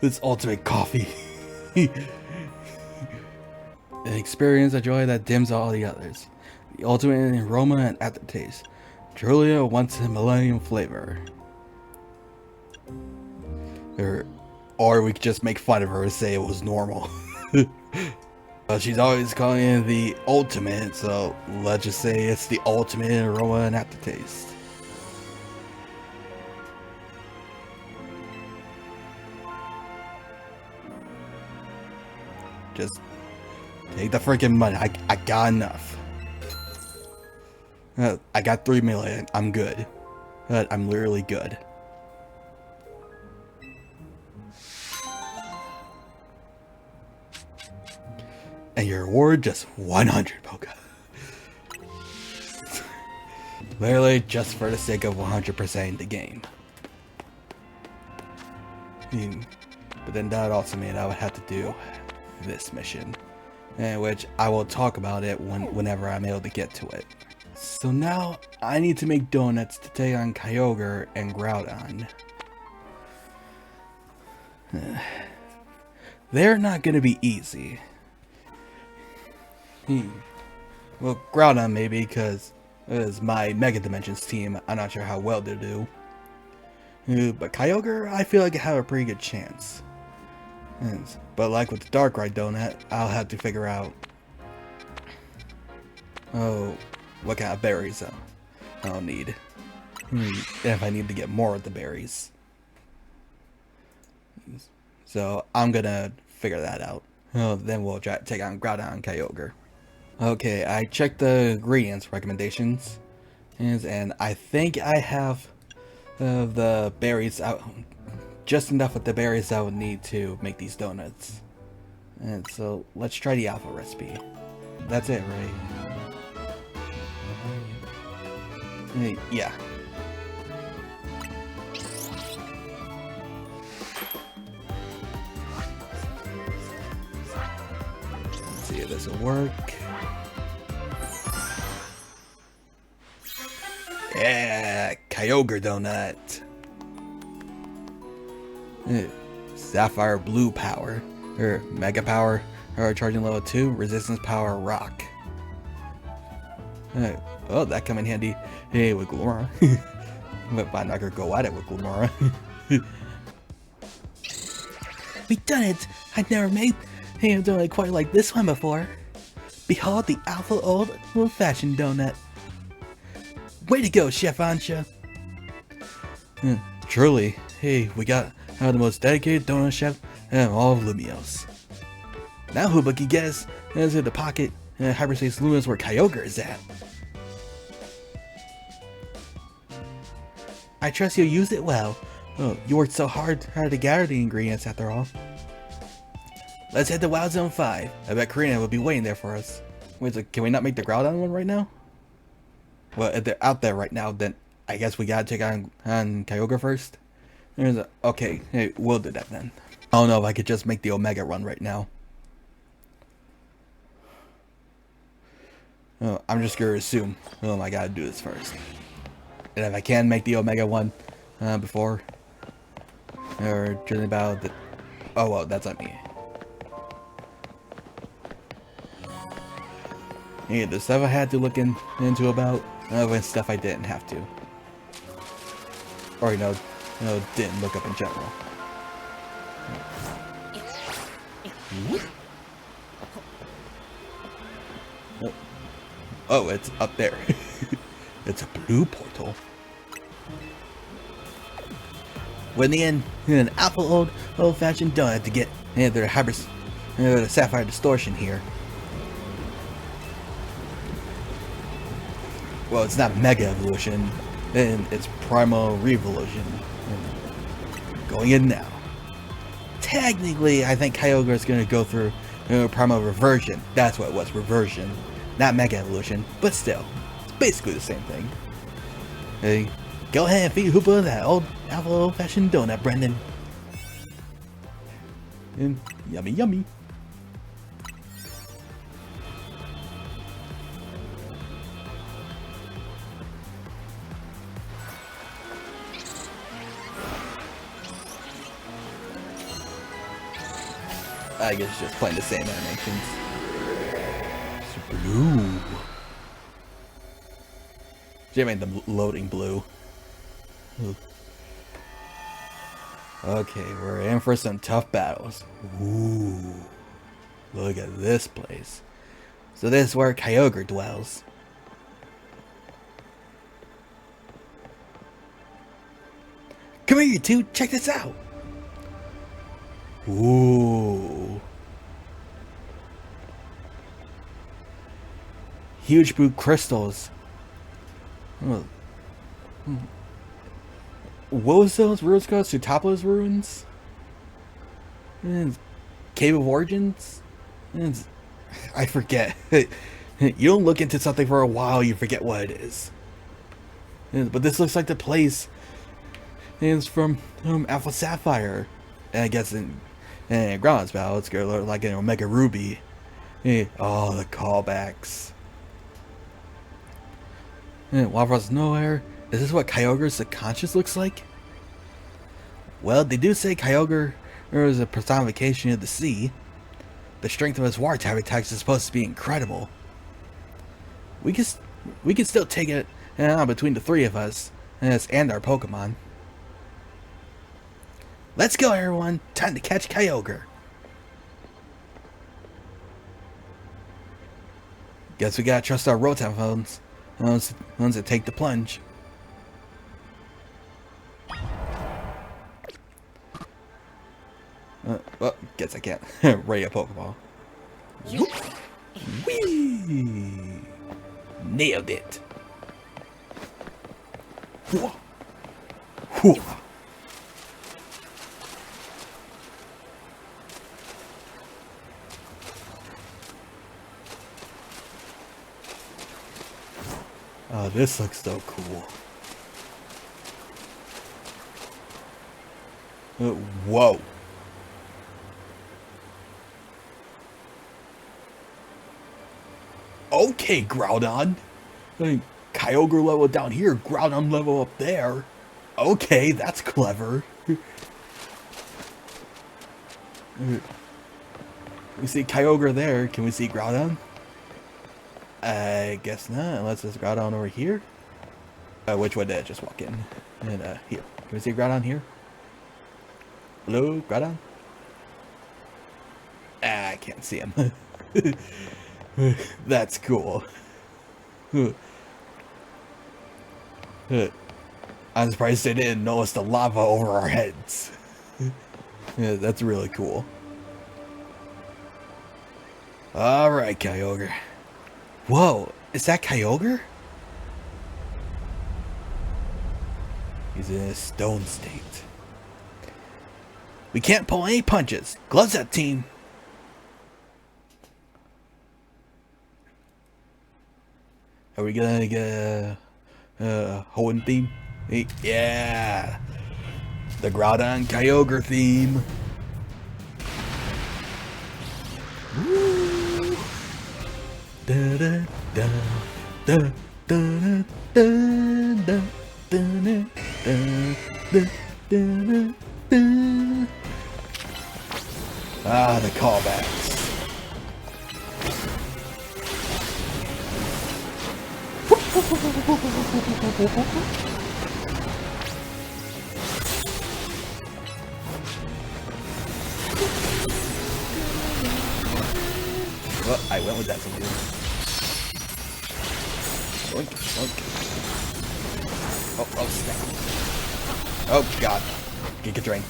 S1: this ultimate coffee. An experience, a joy that dims all the others. The ultimate in aroma and aftertaste. Truly a once-in-a-millennium flavor. Or we could just make fun of her and say it was normal. She's always calling it the ultimate, so let's just say it's the ultimate in aroma and aftertaste. Just take the freaking money. I got enough. I got 3 million. I'm good. I'm literally good. And your reward just 100 Poca. Literally just for the sake of 100%ing the game. But then that also means I would have to do this mission, which I will talk about it whenever I'm able to get to it. So now I need to make donuts to take on Kyogre and Groudon. They're not gonna be easy. Well, Groudon maybe, because it's my Mega Dimensions team. I'm not sure how well they do. But Kyogre, I feel like I have a pretty good chance. But like with the Darkrai donut, I'll have to figure out what kind of berries I'll need. If I need to get more of the berries. So I'm gonna figure that out. Then we'll try to take on Groudon and Kyogre. Okay, I checked the ingredients recommendations, and I think I have the berries out, just enough of the berries I would need to make these donuts. And so let's try the alpha recipe. That's it, right? Yeah. Let's see if this will work. Yeah, Kyogre donut. Sapphire blue power, or mega power, or charging level 2, resistance power rock. Oh, that come in handy. Hey, with Glumora. But I'm not gonna go at it with Glumora. We done it! I've never made a donut quite like this one before. Behold the alpha old-fashioned donut. Way to go, Chef Ansha! Truly, hey, we got the most dedicated donut chef in all of Lumiose. Now who but can guess is in the pocket Hyperspace Lumiose where Kyogre is at? I trust you'll use it well. Oh, you worked so hard to gather the ingredients after all. Let's head to Wild Zone 5. I bet Karina will be waiting there for us. Wait, so can we not make the Groudon one right now? Well, if they're out there right now, then I guess we gotta take on Kyogre first. Okay, hey, we'll do that then. I don't know if I could just make the Omega run right now. Oh, I'm just gonna assume I gotta do this first. And if I can make the Omega one before, or during the battle, oh well, that's on me. Yeah, the stuff I had to look into about, and stuff I didn't have to. Or, didn't look up in general. Oh, it's up there. It's a blue portal. When the end, an apple old-fashioned donut to get the Sapphire Distortion here. Well, it's not Mega Evolution, and it's Primal Revolution. Going in now. Technically, I think Kyogre is going to go through Primal Reversion. That's what it was, Reversion. Not Mega Evolution, but still. It's basically the same thing. Hey, go ahead and feed Hoopa that old-fashioned donut, Brendan. And yummy, yummy. I guess it's just playing the same animations. It's blue. She made them loading blue. Ooh. Okay, we're in for some tough battles. Ooh. Look at this place. So this is where Kyogre dwells. Come here, you two. Check this out. Ooh. Huge blue crystals. Oh. What was those ruins called? Sutapola's ruins? And Cave of Origins? And I forget. You don't look into something for a while, you forget what it is. But this looks like the place. And it's from Alpha Sapphire. And I guess in Groudon's battle, it's gonna look like an Omega Ruby. Oh, the callbacks. Waterfall's Nowhere. Is this what Kyogre's subconscious looks like? Well, they do say Kyogre is a personification of the sea. The strength of his water type attacks is supposed to be incredible. We can still take it between the three of us and our Pokemon. Let's go, everyone! Time to catch Kyogre. Guess we gotta trust our Rotom phones. Ones that take the plunge. Well, guess I can't. Ray a Pokeball. Whee! Nailed it. Whoa. Whoa. Oh, this looks so cool. Whoa. Okay, Groudon. I mean, Kyogre level down here, Groudon level up there. Okay, that's clever. We see Kyogre there. Can we see Groudon? I guess not, unless there's Groudon over here. Which way did I just walk in? And here. Can we see Groudon here? Hello, Groudon? I can't see him. That's cool. I'm surprised they didn't notice the lava over our heads. Yeah, that's really cool. Alright, Kyogre. Whoa, is that Kyogre? He's in a stone state. We can't pull any punches. Gloves up, team. Are we gonna get a Hoenn theme? Yeah! The Groudon Kyogre theme. Woo! Da da da da da da da da da da da. Ah, the callbacks. Well, I went with that for you. Oink, oink. Oh, snap. Oh, God. Get drained.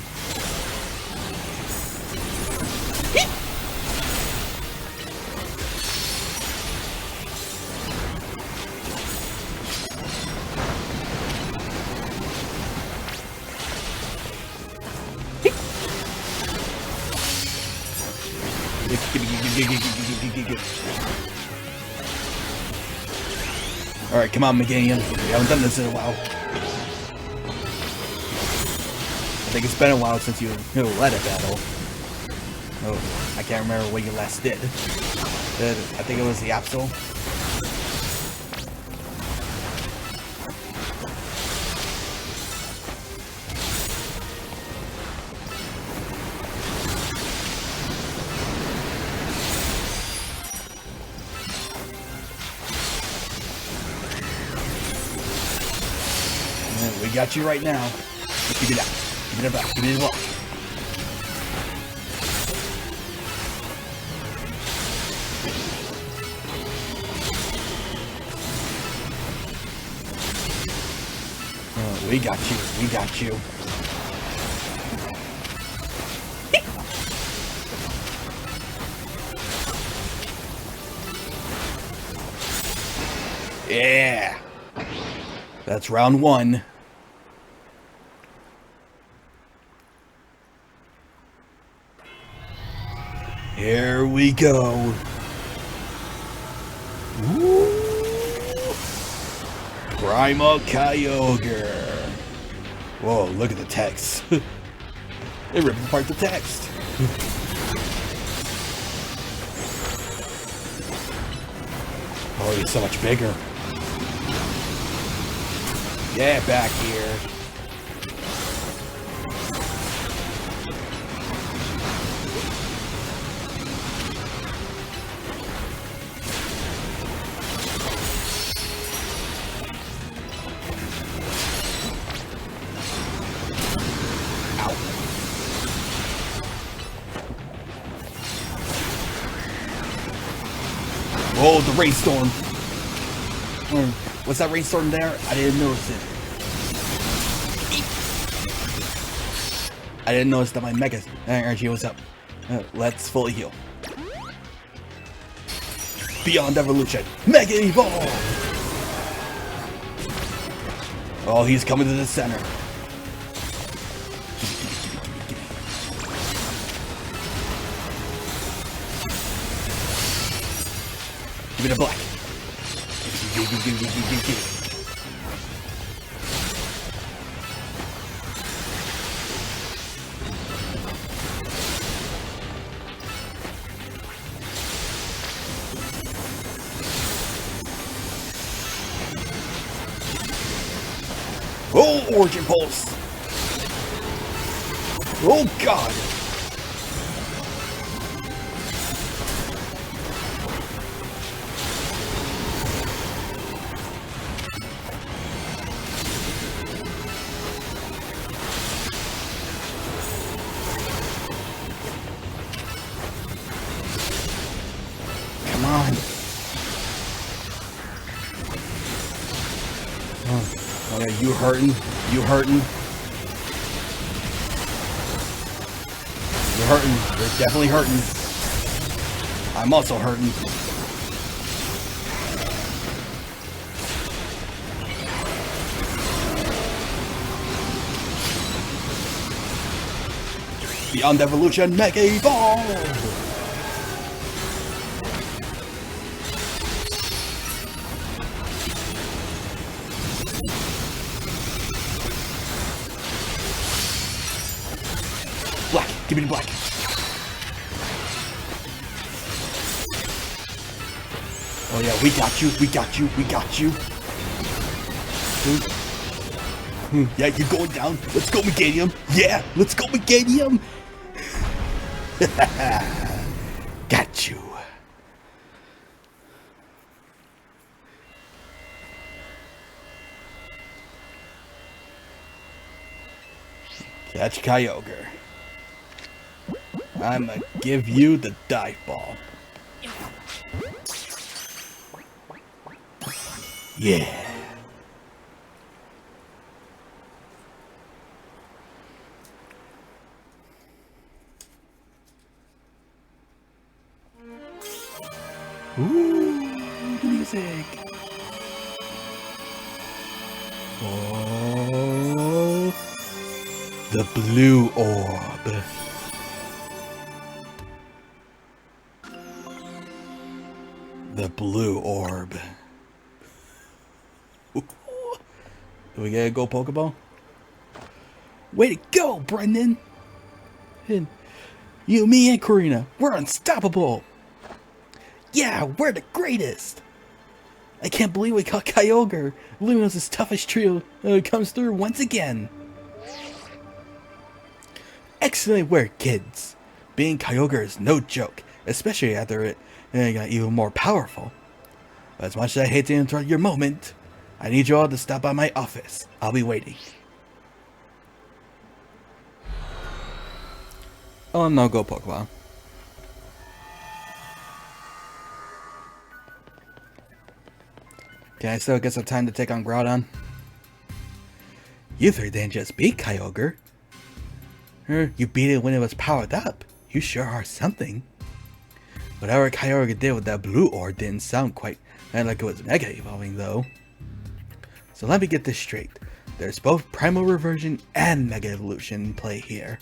S1: Alright, come on, Meganium. We haven't done this in a while. I think it's been a while since you led a battle. Oh, I can't remember what you last did. I think it was the Absol. We got you right now. Give it out. Give it back. Give it up. Oh, we got you. We got you. Yeah. That's round one. Here we go. Woo. Primal Kyogre. Whoa, look at the text. It ripped apart the text. Oh, he's so much bigger. Yeah, back here. Oh, the rainstorm. What's that rainstorm there? I didn't notice it. I didn't notice that my Mega energy was up. Let's fully heal. Beyond Evolution, Mega Evolve! Oh, he's coming to the center. Give me the black. Give it. Oh, Origin Pulse! Oh, God! Come on! Oh, yeah, you hurting? You hurting? You're hurting. You're definitely hurting. I'm also hurting. Beyond Evolution, Mega Evolve! Black, give me the black. Oh yeah, we got you, we got you, we got you. Yeah, you're going down. Let's go, Meganium. Yeah, let's go, Meganium. Got you. Catch Kyogre. I'ma give you the dive ball. Yeah. Ooh, the music. Oh, the blue orb. The blue orb. Ooh. Do we get a go Pokeball? Way to go, Brendan! And you, me, and Karina, we're unstoppable! Yeah, we're the greatest! I can't believe we caught Kyogre! Lumiose's toughest trio comes through once again! Excellent work, kids! Being Kyogre is no joke, especially after it got even more powerful. But as much as I hate to interrupt your moment, I need you all to stop by my office. I'll be waiting. Oh no, go Pokemon. Can I still get some time to take on Groudon? You three didn't just beat Kyogre. You beat it when it was powered up. You sure are something. Whatever Kyogre did with that blue orb didn't sound quite like it was Mega Evolving though. So let me get this straight. There's both Primal Reversion and Mega Evolution in play here.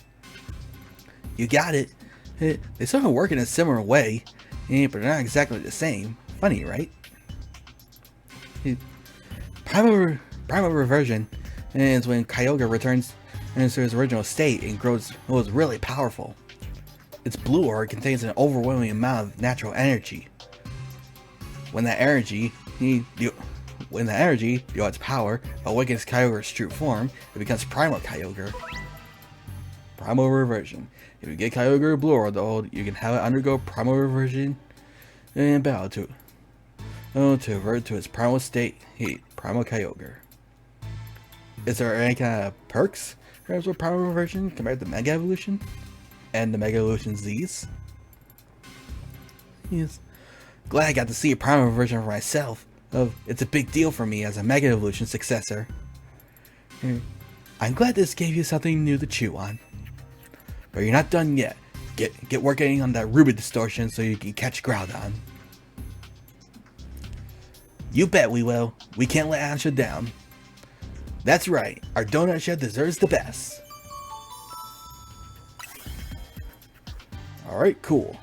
S1: You got it. They sort of work in a similar way, but they're not exactly the same. Funny, right? Primal Reversion is when Kyogre returns to his original state and grows really powerful. Its blue orb contains an overwhelming amount of natural energy. When that energy, its power, awakens Kyogre's true form, it becomes Primal Kyogre. Primal Reversion. If you get Kyogre blue orb though, you can have it undergo Primal Reversion and battle to revert to its primal state, Primal Kyogre. Is there any kind of perks with Primal Reversion compared to Mega Evolution? And the Mega Evolution Z's? Yes. Glad I got to see a Primal Reversion for myself. It's a big deal for me as a Mega Evolution successor. I'm glad this gave you something new to chew on. But you're not done yet. Get working on that Ruby distortion so you can catch Groudon. You bet we will. We can't let Ansha down. That's right, our donut shed deserves the best. Alright, cool.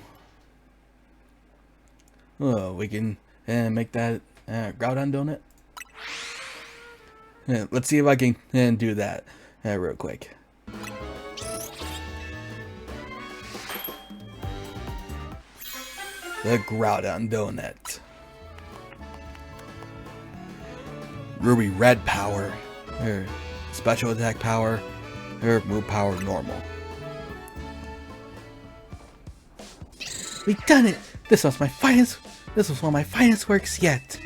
S1: Oh, we can make that Groudon donut. Let's see if I can do that real quick. The Groudon donut. Ruby red power. Special attack power. Move power normal. We've done it! This was one of my finest works yet.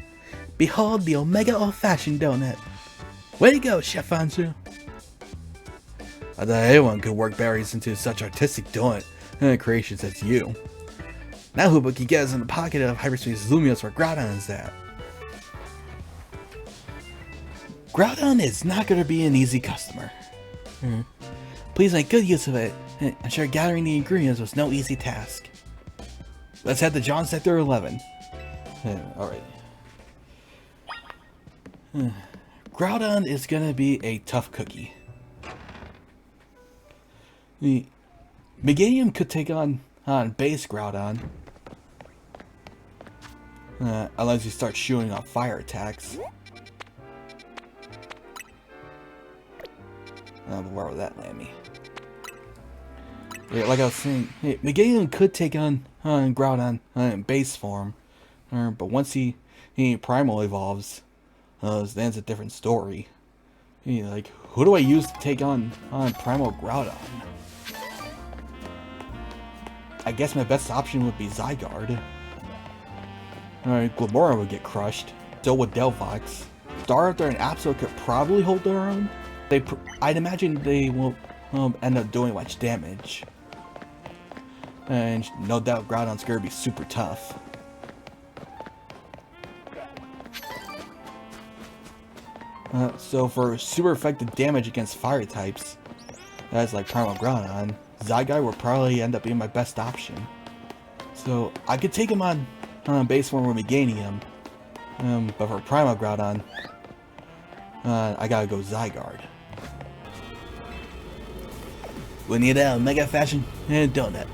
S1: Behold the Omega Old-Fashioned Donut. Way to go, Chef Ansha. I thought anyone could work berries into such artistic donut creations as you. Now who but can get us in the pocket of Hyperspace Lumiose where Groudon is at? Groudon is not going to be an easy customer. Please make good use of it. I'm sure gathering the ingredients was no easy task. Let's head to John Sector 11. Alright. Groudon is gonna be a tough cookie. Meganium could take on base Groudon. Unless you start shooting off fire attacks. Where would that land me? Yeah, like I was saying, Meganium could take on Groudon in base form, but once he Primal evolves, that's a different story. Like, who do I use to take on Primal Groudon? I guess my best option would be Zygarde. Glamora would get crushed, so would Delphox. Staraptor and Absol could probably hold their own. I'd imagine they won't end up doing much damage. And no doubt Groudon's gonna be super tough. So for super effective damage against fire types, that's like Primal Groudon, Zygarde will probably end up being my best option. So I could take him on base form with Meganium, but for Primal Groudon, I gotta go Zygarde. We need a Mega Fashion Donut.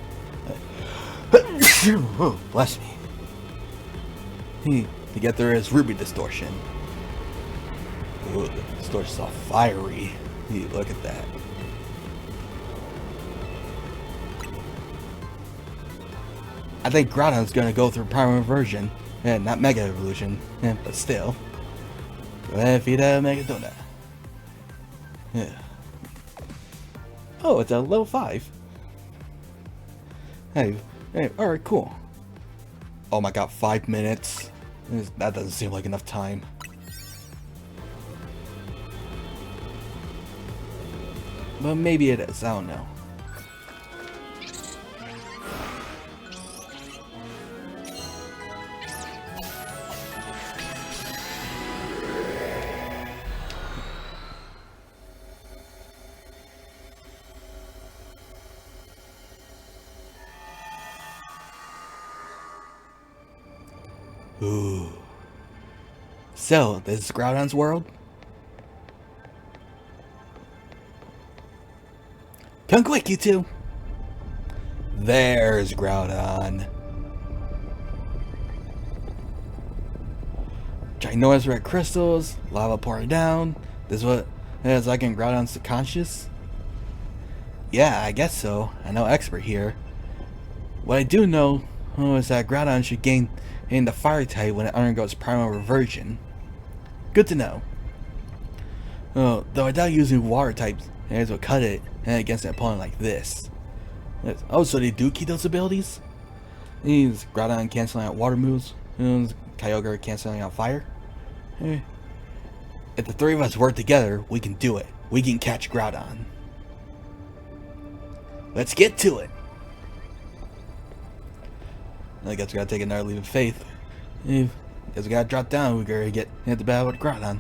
S1: Oh, bless me. To get there is Ruby Distortion. Ooh, the distortion's all fiery. Look at that. I think Groudon's gonna go through Primal Inversion, and not Mega Evolution, but still. Go ahead and feed a Mega Donut. Yeah. Oh, it's a level 5. Hey, alright, cool. Oh my god, 5 minutes. That doesn't seem like enough time. But maybe it is, I don't know. Ooh. So, this is Groudon's world? Come quick, you two! There's Groudon. Ginormous red crystals, lava pouring down. This is what is like in Groudon's subconscious? Yeah, I guess so. I know expert here. What I do know is that Groudon should gain in the fire type when it undergoes primal reversion. Good to know. Though I doubt using water types will cut it against an opponent like this. Oh, so they do keep those abilities? These Groudon canceling out water moves, Kyogre canceling out fire. If the three of us work together, we can do it. We can catch Groudon. Let's get to it. I guess we gotta take another leap of faith. Guess we gotta drop down. We gotta get into battle with Groudon.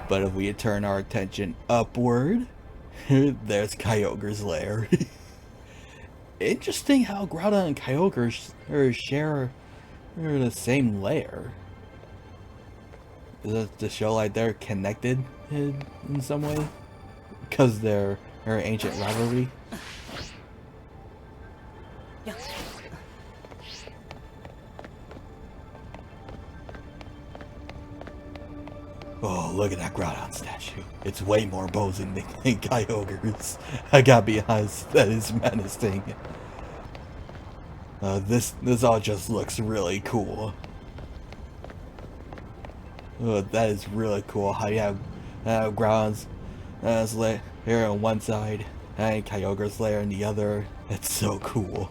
S1: But if we turn our attention upward, there's Kyogre's lair. Interesting how Groudon and Kyogre share They're the same layer. Is it to show like they're connected in some way? Because they're ancient rivalry? Oh, look at that Groudon statue. It's way more imposing than Kyogre's. I gotta be honest, that is menacing. This all just looks really cool. That is really cool. How you have Groudon's lair here on one side and Kyogre's lair on the other. That's so cool.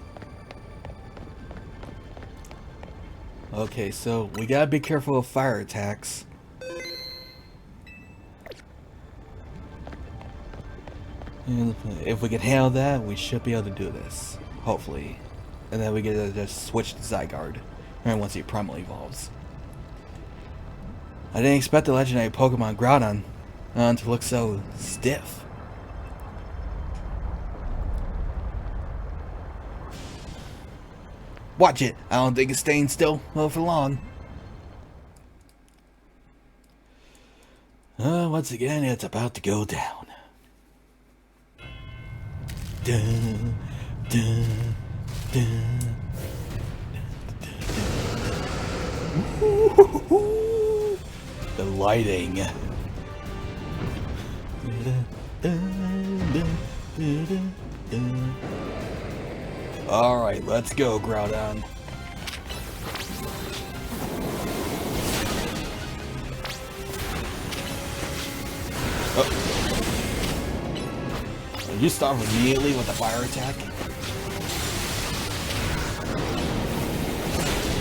S1: Okay, so we gotta be careful of fire attacks. And if we can handle that, we should be able to do this. Hopefully. And then we get to just switch to Zygarde. And once he Primal evolves. I didn't expect the legendary Pokemon Groudon to look so stiff. Watch it! I don't think it's staying still for long. Once again, it's about to go down. Dun, dun, dun, dun. The lighting. Alright, let's go, Groudon. Oh. Did you start immediately with the fire attack?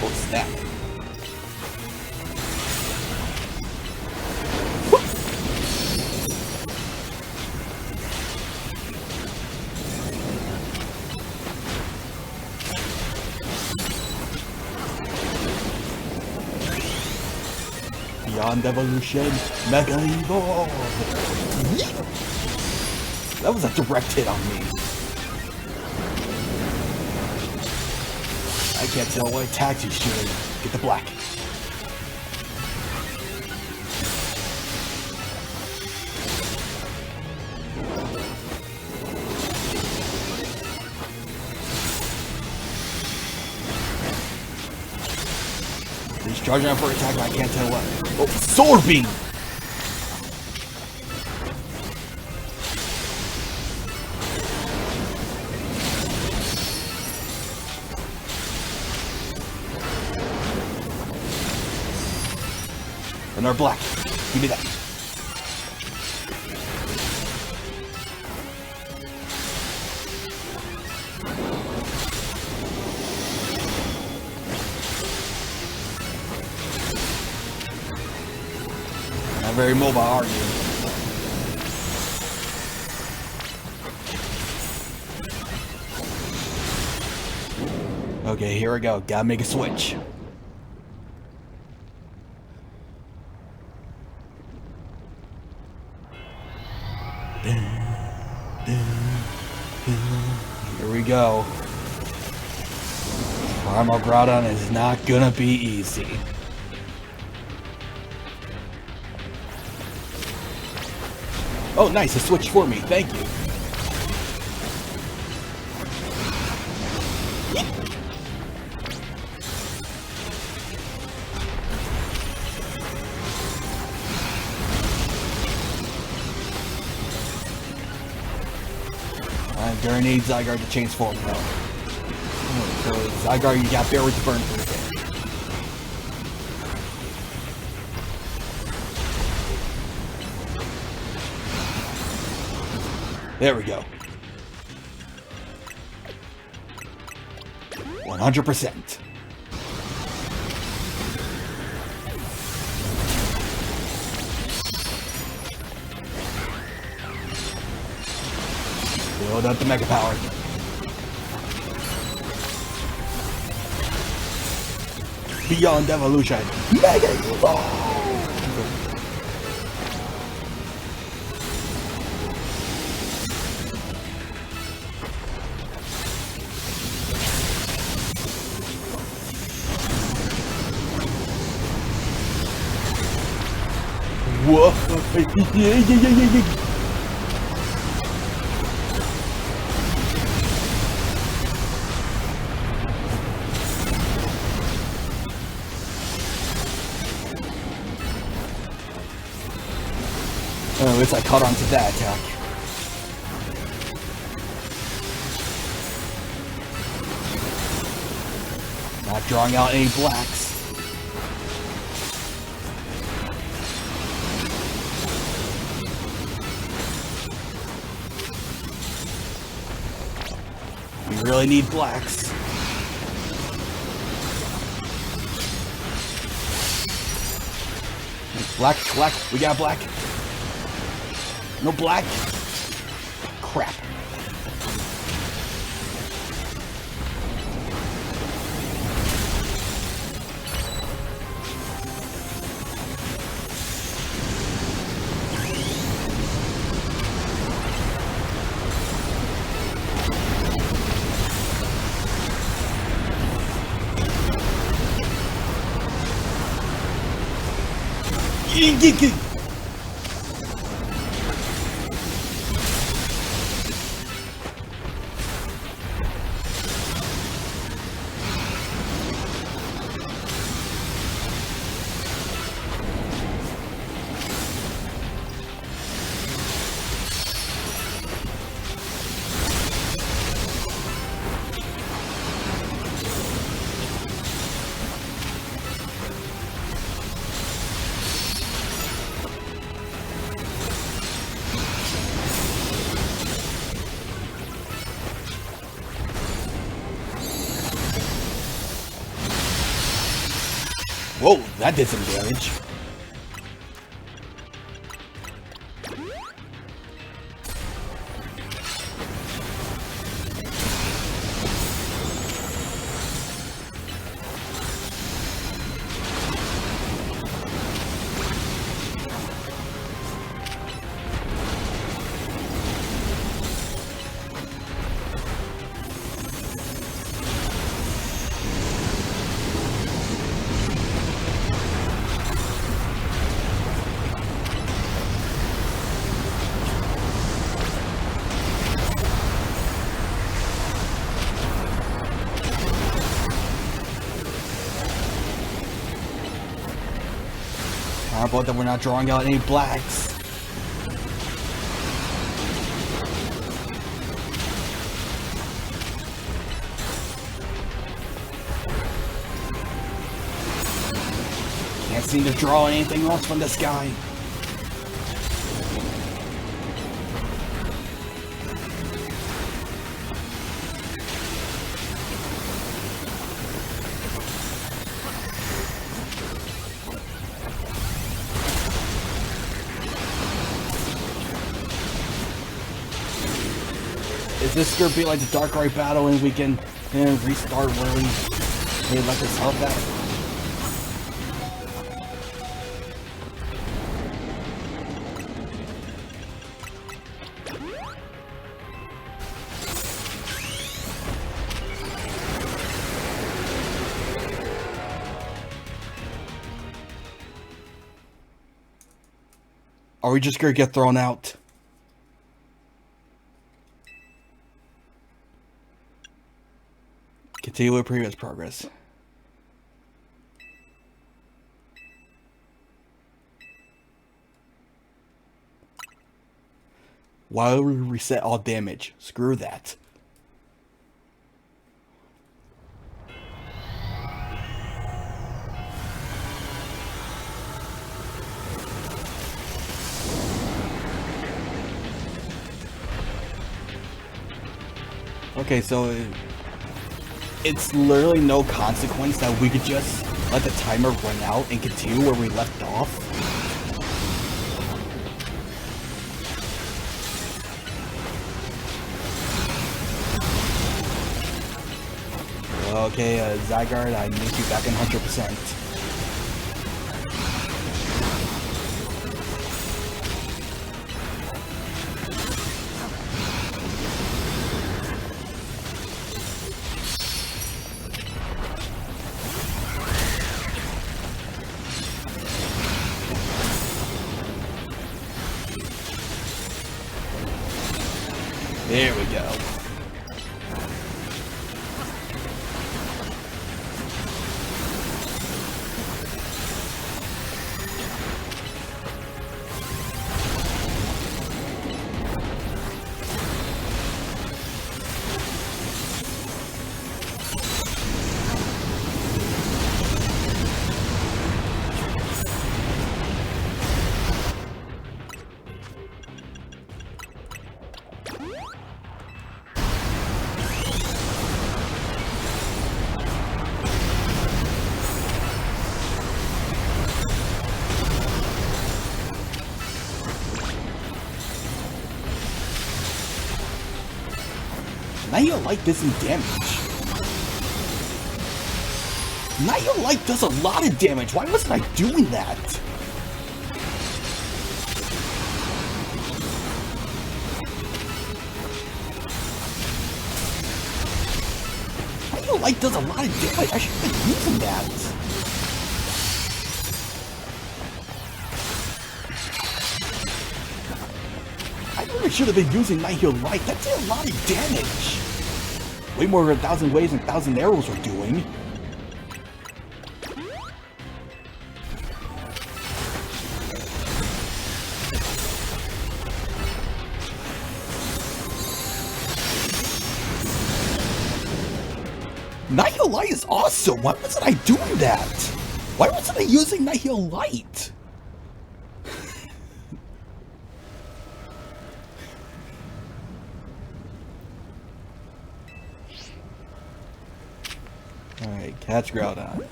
S1: Oh, snap. Beyond Evolution, Mega Evolve! That was a direct hit on me. I can't tell what attacks he's shooting. Get the black. He's charging up for attack, but I can't tell what. Oh, Sword Beam! And they're black. Give me that. Not very mobile, are you? Okay, here we go. Gotta make a switch. Here we go. Primal Groudon is not gonna be easy. Oh, nice, it switched for me. Thank you. I'm gonna need Zygarde to change form now. So Zygarde, you got Barry to burn for the day. There we go. 100%. Build up the Mega Power. Beyond Evolution. Mega Evolve! Whoa. Oh, at least I caught on to that attack. Not drawing out any blacks. We really need blacks. Black, black, we got black. No black. Crap. Whoa, that did some damage. How about that we're not drawing out any blacks? Can't seem to draw anything else from this guy. Is this gonna be like the Darkrai battle and we can restart where we let this help out? Are we just gonna get thrown out? Continue with previous progress. Why would we reset all damage? Screw that. Okay, so it's literally no consequence that we could just let the timer run out and continue where we left off. Okay, Zygarde, I need you back in 100%. There we go. Nihil Light does some damage. Nihil Light does a lot of damage. Why wasn't I doing that? Nihil Light does a lot of damage. I should have been using that. I really should have been using Nihil Light. That did a lot of damage. Way more than 1,000 waves and 1,000 arrows are doing. Nihil Light is awesome! Why wasn't I doing that? Why wasn't I using Nihil Light? Alright, catch Groudon.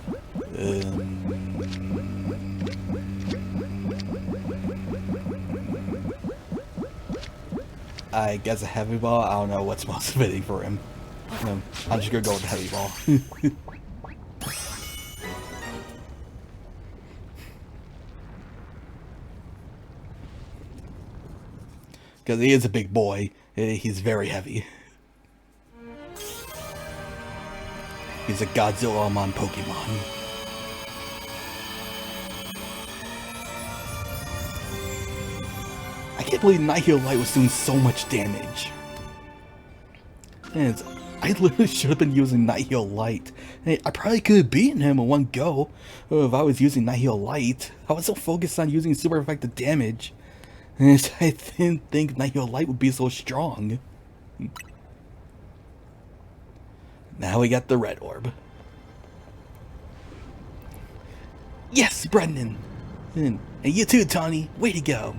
S1: I guess a Heavy Ball. I don't know what's most fitting for him. I'm just gonna go with Heavy Ball. Because he is a big boy. He's very heavy. He's a Godzilla among Pokemon. I can't believe Nihil Light was doing so much damage. And I literally should have been using Nihil Light. I probably could have beaten him in one go if I was using Nihil Light. I was so focused on using super effective damage. And I didn't think Nihil Light would be so strong. Now we got the red orb. Yes, Brendan! And you too, Tawny. Way to go.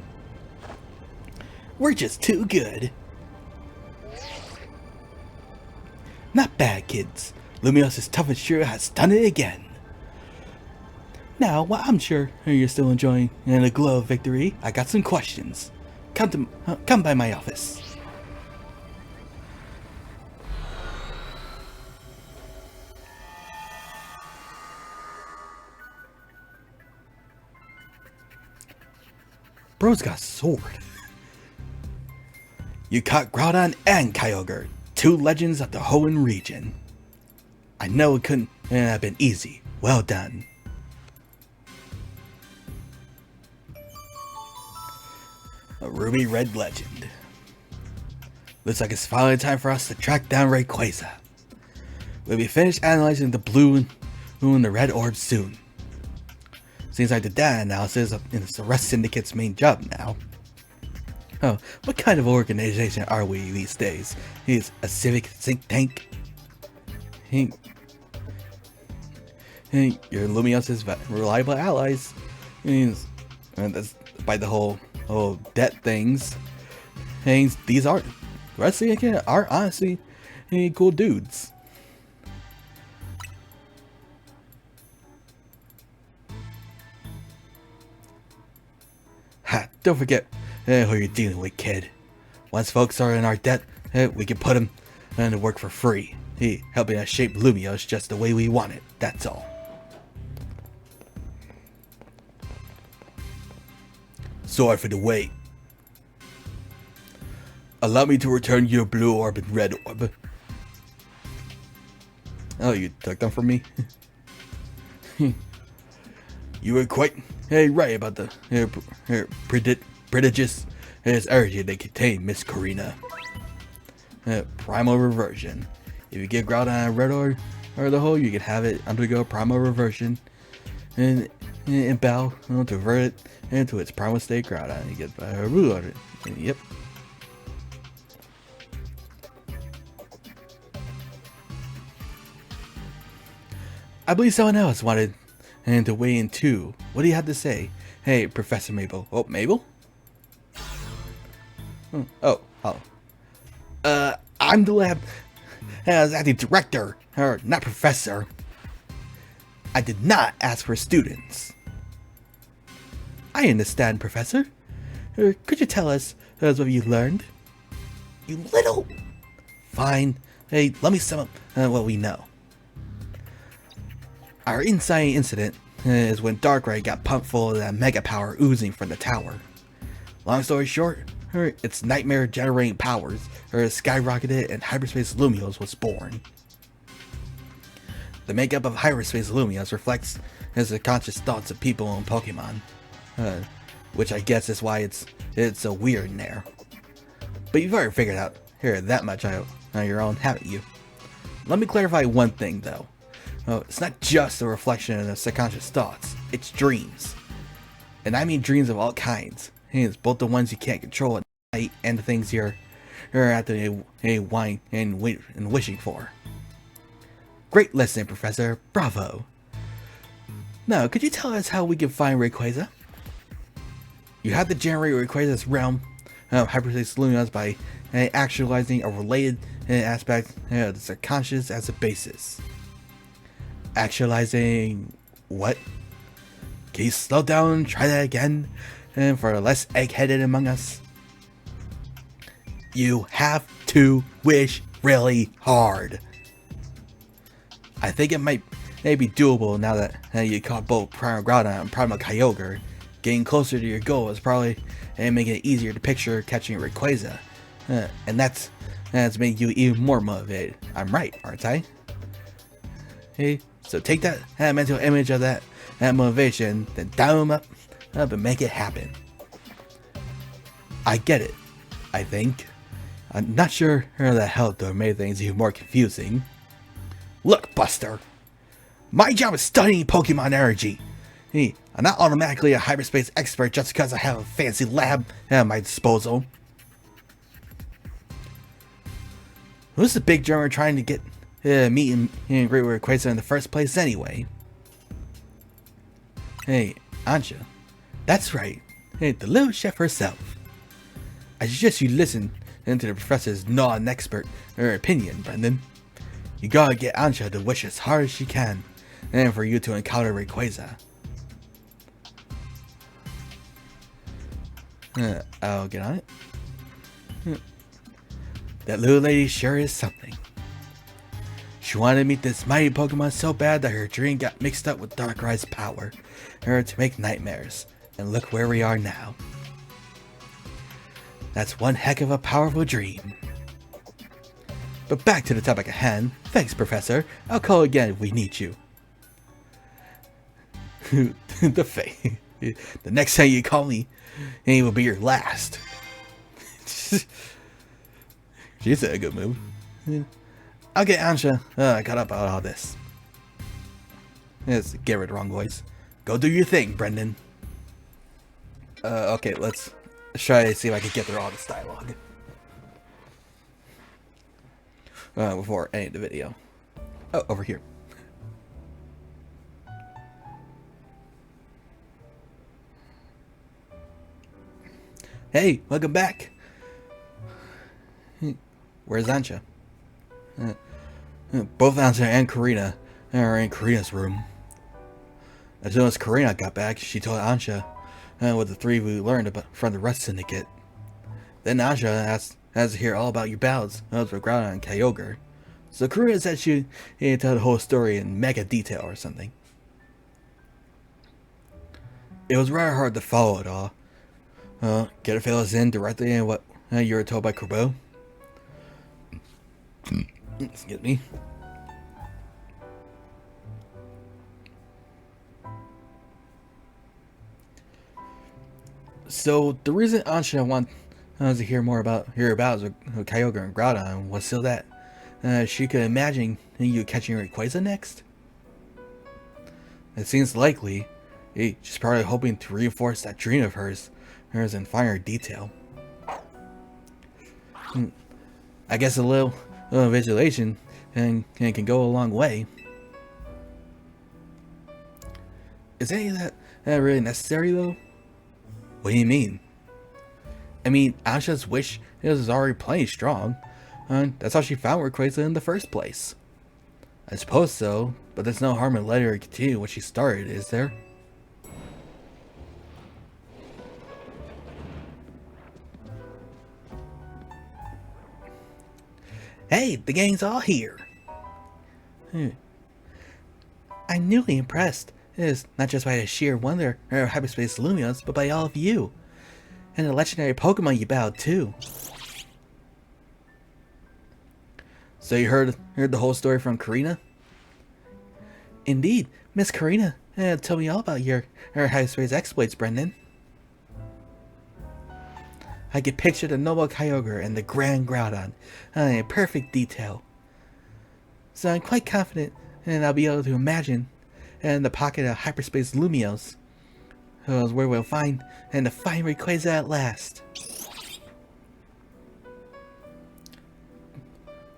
S1: We're just too good. Not bad, kids. Lumiose's tough sure has done it again. Now, while I'm sure you're still enjoying the glow of victory, I got some questions. Come by my office. Bro's got a sword. You caught Groudon and Kyogre, two legends of the Hoenn region. I know it couldn't have been easy. Well done. A ruby red legend. Looks like it's finally time for us to track down Rayquaza. We'll be finished analyzing the blue and the red orb soon. Seems like the data analysis is the Rest Syndicate's main job now. Oh, what kind of organization are we these days? He's a civic think tank? Hey, your Lumiose's reliable allies. And that's by the whole debt things. Hey, these are Rest Syndicate are honestly cool dudes. Ha! Don't forget who you're dealing with, kid. Once folks are in our debt, we can put them to work for free. Helping us shape Lumiose just the way we want it. That's all. Sorry for the wait. Allow me to return your blue orb and red orb. Oh, you took them from me? You were quite right about the prodigious energy they contain, Miss Karina. Primal Reversion. If you give Groudon a red or the hole, you can have it undergo Primal Reversion and bow to revert it into its primal state Groudon. You get a rule on it. Yep. I believe someone else wanted to weigh in too. What do you have to say? Hey, Professor Mabel. Oh, Mabel? Oh. I'm the lab acting director, or not professor. I did not ask for students. I understand, Professor. Could you tell us what you learned? You little... Fine. Hey, let me sum up what we know. Our inside incident is when Darkrai got pumped full of that mega power oozing from the tower. Long story short, its nightmare generating powers skyrocketed and Hyperspace Lumiose was born. The makeup of Hyperspace Lumiose reflects the conscious thoughts of people and Pokemon, which I guess is why it's so weird in there. But you've already figured out that much on your own, haven't you? Let me clarify one thing though. It's not just a reflection of the subconscious thoughts, it's dreams. And I mean dreams of all kinds. It's both the ones you can't control at night and the things you're actively wanting and wishing for. Great listening, Professor. Bravo. Now, could you tell us how we can find Rayquaza? You have to generate Rayquaza's realm of Hyperspace Lumiose by actualizing a related aspect of the subconscious as a basis. Actualizing what? Can you slow down and try that again? And for the less egg-headed among us, you have to wish really hard. I think it might be doable now that you caught both Primal Groudon and Primal Kyogre. Getting closer to your goal is probably making it easier to picture catching Rayquaza, and that's making you even more motivated. I'm right, aren't I? Hey, so take that mental image of that motivation, then dial them up and make it happen. I get it, I think. I'm not sure how that helped or made things even more confusing. Look, Buster, my job is studying Pokemon energy. Hey, I'm not automatically a hyperspace expert just because I have a fancy lab at my disposal. Who's the big drummer trying to get meet and greet with Rayquaza in the first place anyway? Hey, Ansha. That's right. Hey, the little chef herself. I suggest you listen to the professor's non-expert opinion, Brendan. You gotta get Ansha to wish as hard as she can, and for you to encounter Rayquaza. I'll get on it. That little lady sure is something. She wanted to meet this mighty Pokemon so bad that her dream got mixed up with Darkrai's power, to make nightmares, and look where we are now. That's one heck of a powerful dream. But back to the topic at hand. Thanks, Professor. I'll call again if we need you. The face. The next time you call me, it will be your last. She's a good move. I'll get Ansha caught up on all this. Let's get rid of the wrong voice. Go do your thing, Brendan. Okay, let's try to see if I can get through all this dialogue before ending the video. Oh, over here. Hey, welcome back. Where's Ansha? Both Ansha and Karina are in Karina's room. As soon as Karina got back, she told Ansha what the three we learned about from the Rust Syndicate. Then Ansha asked to hear all about your battles with Groudon and Kyogre. So Karina said she tell the whole story in mega detail or something. It was rather hard to follow it all. Get a fill us in directly in what you were told by Kubo. Excuse me. So the reason Ansha to hear more about Kyogre and Groudon was so that she could imagine you catching Rayquaza next. It seems likely she's probably hoping to reinforce that dream of hers in finer detail. I guess a little visualization can go a long way. Is any of that really necessary though? What do you mean? I mean, Ansha's wish is already plenty strong. That's how she found Rayquaza in the first place. I suppose so, but there's no harm in letting her continue what she started, is there? Hey, the gang's all here! I'm newly impressed. It is not just by the sheer wonder of Hyperspace Lumiose, but by all of you. And the legendary Pokemon you battled too. So you heard the whole story from Karina? Indeed, Miss Karina told me all about your Hyperspace exploits, Brendan. I could picture the noble Kyogre and the grand Groudon in perfect detail. So I'm quite confident and I'll be able to imagine in the pocket of Hyperspace Lumiose is where we'll find the fine Rayquaza at last.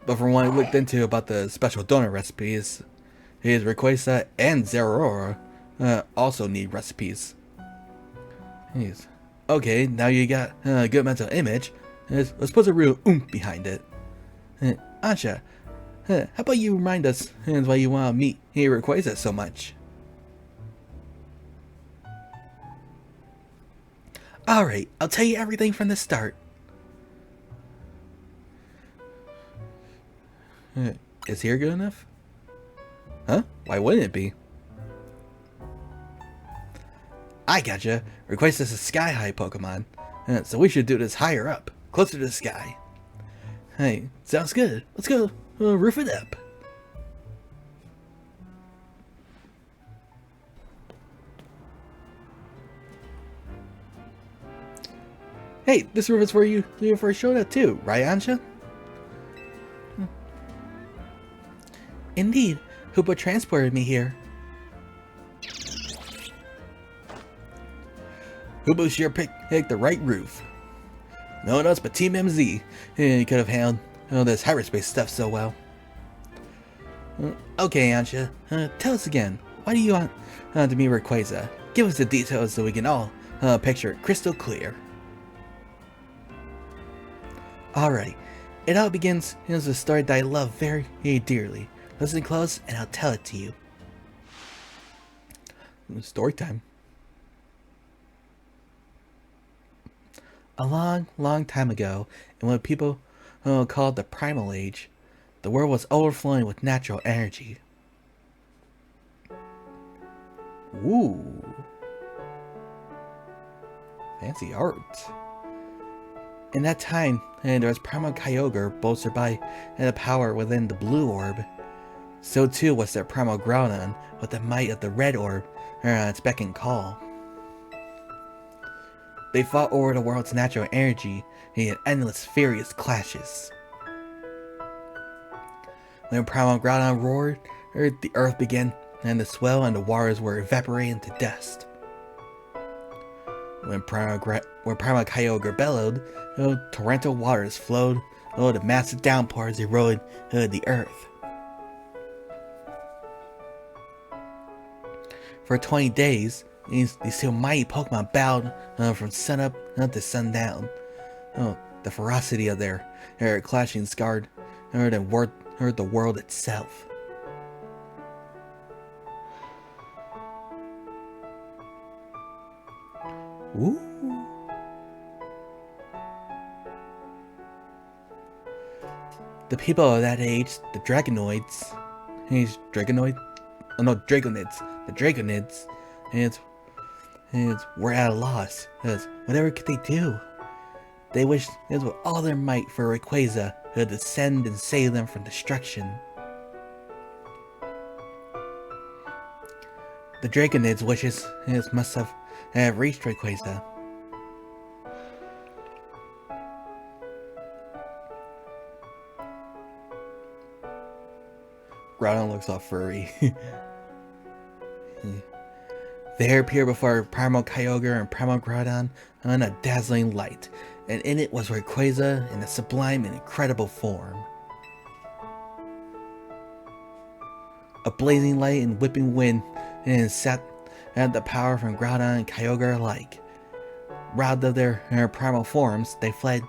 S1: But from what I looked into about the special donor recipes, Rayquaza and Zeraora also need recipes. Jeez. Okay, now you got a good mental image. Let's put a real oomph behind it. Ansha, how about you remind us why you want to meet Rayquaza so much? Alright, I'll tell you everything from the start. Is here good enough? Huh? Why wouldn't it be? I gotcha. Rayquaza is a sky-high Pokemon, so we should do this higher up, closer to the sky. Hey, sounds good. Let's go roof it up. Hey, this roof is for you for a show that too, right, Ansha? Indeed. Hoopa transported me here. Hoopa sure picked the right roof. No one else but Team MZ could have handled this hyperspace stuff so well. Okay, Ansha, tell us again. Why do you want to meet Rayquaza? Give us the details so we can all picture it crystal clear. Alright, it all begins with a story that I love very dearly. Listen close and I'll tell it to you. Story time. A long time ago, in what people called the Primal Age, the world was overflowing with natural energy. Ooh. Fancy art. In that time, there was Primal Kyogre bolstered by the power within the blue orb. So too was there Primal Groudon with the might of the red orb on its beck and call. They fought over the world's natural energy in endless furious clashes. When Primal Groudon roared, the earth began to swell and the waters were evaporating to dust. When Primal Kyogre bellowed, torrential waters flowed, the massive downpours eroded the earth. For 20 days, these two mighty Pokemon battled from sunup to sundown. The ferocity of their clashing scarred the world itself. Ooh. The people of that age, the Dragonids, the Dragonids, and were at a loss, because whatever could they do? They wished with all their might for Rayquaza to descend and save them from destruction. The Dragonids' wishes must have reached Rayquaza. Groudon looks all furry. There appeared before Primal Kyogre and Primal Groudon on a dazzling light, and in it was Rayquaza in a sublime and incredible form. A blazing light and whipping wind and sat at the power from Groudon and Kyogre alike. Robbed of their primal forms, they fled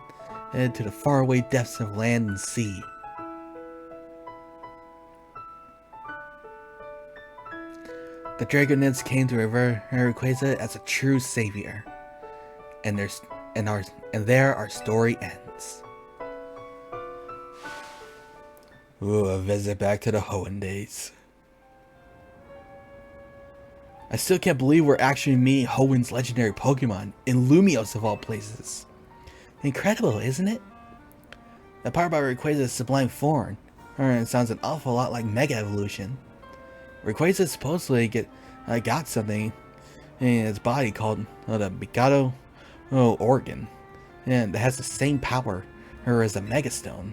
S1: to the faraway depths of land and sea. The Dragonids came to revere Rayquaza as a true savior, and there our story ends. Ooh, a visit back to the Hoenn days. I still can't believe we're actually meeting Hoenn's legendary Pokemon in Lumiose of all places. Incredible, isn't it? The part about Rayquaza's sublime form sounds an awful lot like Mega Evolution. Rayquaza supposedly got something in its body called the Mikado organ, and that has the same power as a Mega Stone.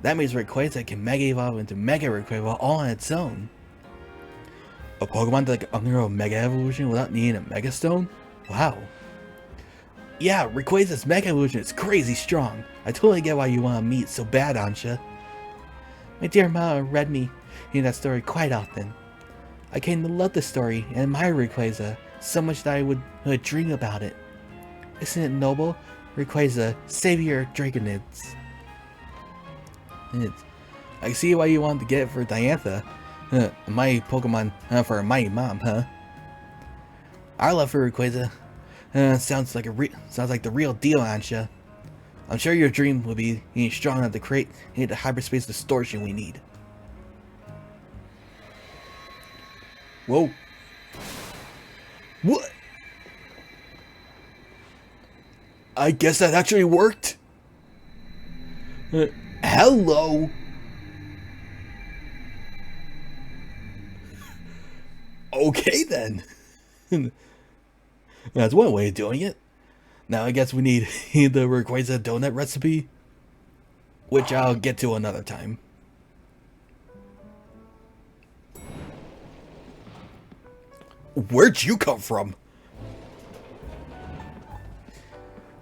S1: That means Rayquaza can Mega Evolve into Mega Rayquaza all on its own. A Pokemon that can undergo Mega Evolution without needing a Mega Stone? Wow. Yeah, Rayquaza's Mega Evolution is crazy strong. I totally get why you want to meet so bad, Ansha. My dear Mama read me in that story quite often. I came to love the story and admire Rayquaza so much that I would dream about it. Isn't it noble? Rayquaza, savior of Dragonids. I see why you want to get it for Diantha. My Pokemon for my mom, huh? Our love for Rayquaza sounds like the real deal, Ansha. I'm sure your dream will be strong enough to create the hyperspace distortion we need. Whoa. What? I guess that actually worked. Hello. Okay then. That's one way of doing it. Now I guess we need the Rayquaza donut recipe, which I'll get to another time. Where'd you come from?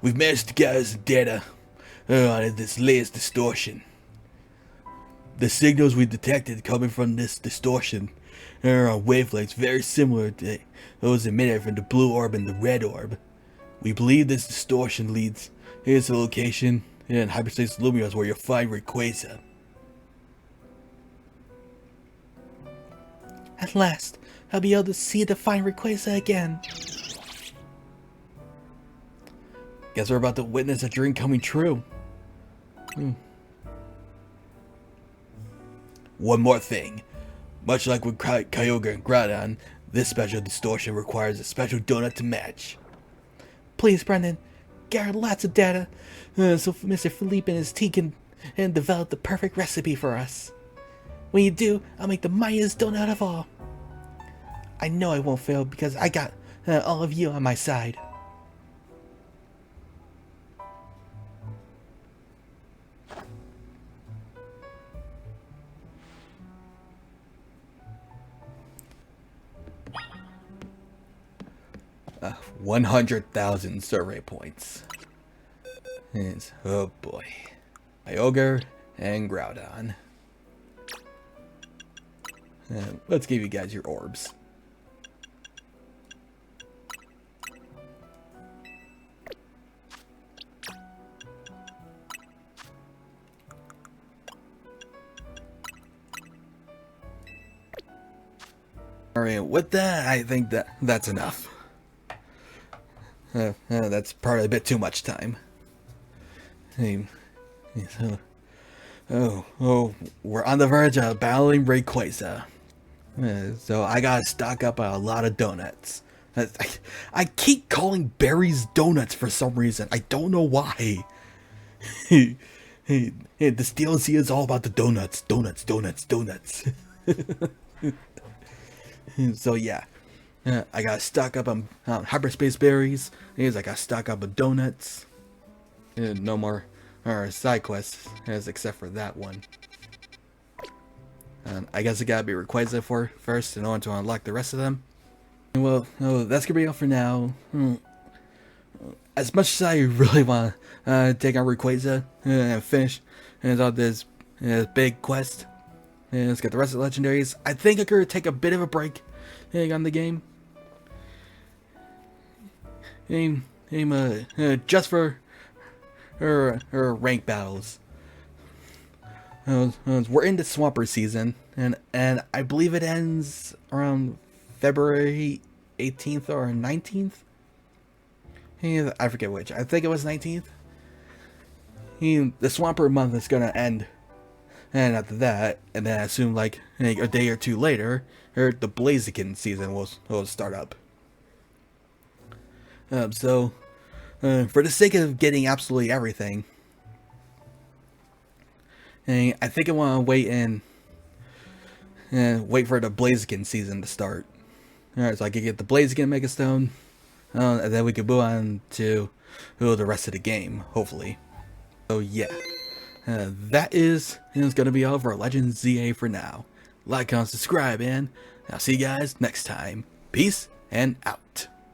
S1: We've managed to gather some data on this latest distortion. The signals we detected coming from this distortion are on wavelengths very similar to those emitted from the blue orb and the red orb. We believe this distortion leads to a location in Hyperspace Lumiose where you'll find Rayquaza. At last, I'll be able to see the fine Rayquaza again. Guess we're about to witness a dream coming true. One more thing. Much like with Kyogre and Groudon, this special distortion requires a special donut to match. Please, Brendan, gather lots of data so Mr. Philippe and his team can develop the perfect recipe for us. When you do, I'll make the mightiest donut of all. I know I won't fail because I got all of you on my side. Uh, 100,000 survey points. Oh boy. Kyogre and Groudon. Let's give you guys your orbs. Alright, with that, I think that's enough. That's probably a bit too much time. We're on the verge of battling Rayquaza. So I gotta stock up on a lot of donuts. I keep calling berries donuts for some reason. I don't know why. This DLC is all about the donuts. So yeah. I gotta stock up on hyperspace berries. I gotta stock up on donuts. No more side quests, except for that one. And I guess I gotta be Rayquaza for first in order to unlock the rest of them. Well, that's gonna be all for now. As much as I really want to take on Rayquaza and finish all this big quest, and let's get the rest of the legendaries, I think I'm gonna take a bit of a break on the game. Just for rank battles. We're in the Swamper season, and I believe it ends around February 18th or 19th. I forget which. I think it was 19th. The Swamper month is gonna end, and after that, and then I assume like a day or two later, the Blaziken season will start up. So, for the sake of getting absolutely everything, and I think I want to wait wait for the Blaziken season to start. Alright, so I can get the Blaziken Mega Stone, and then we can move on to the rest of the game, hopefully. So yeah, that is gonna be all for Legends ZA for now. Like, comment, subscribe, and I'll see you guys next time. Peace and out.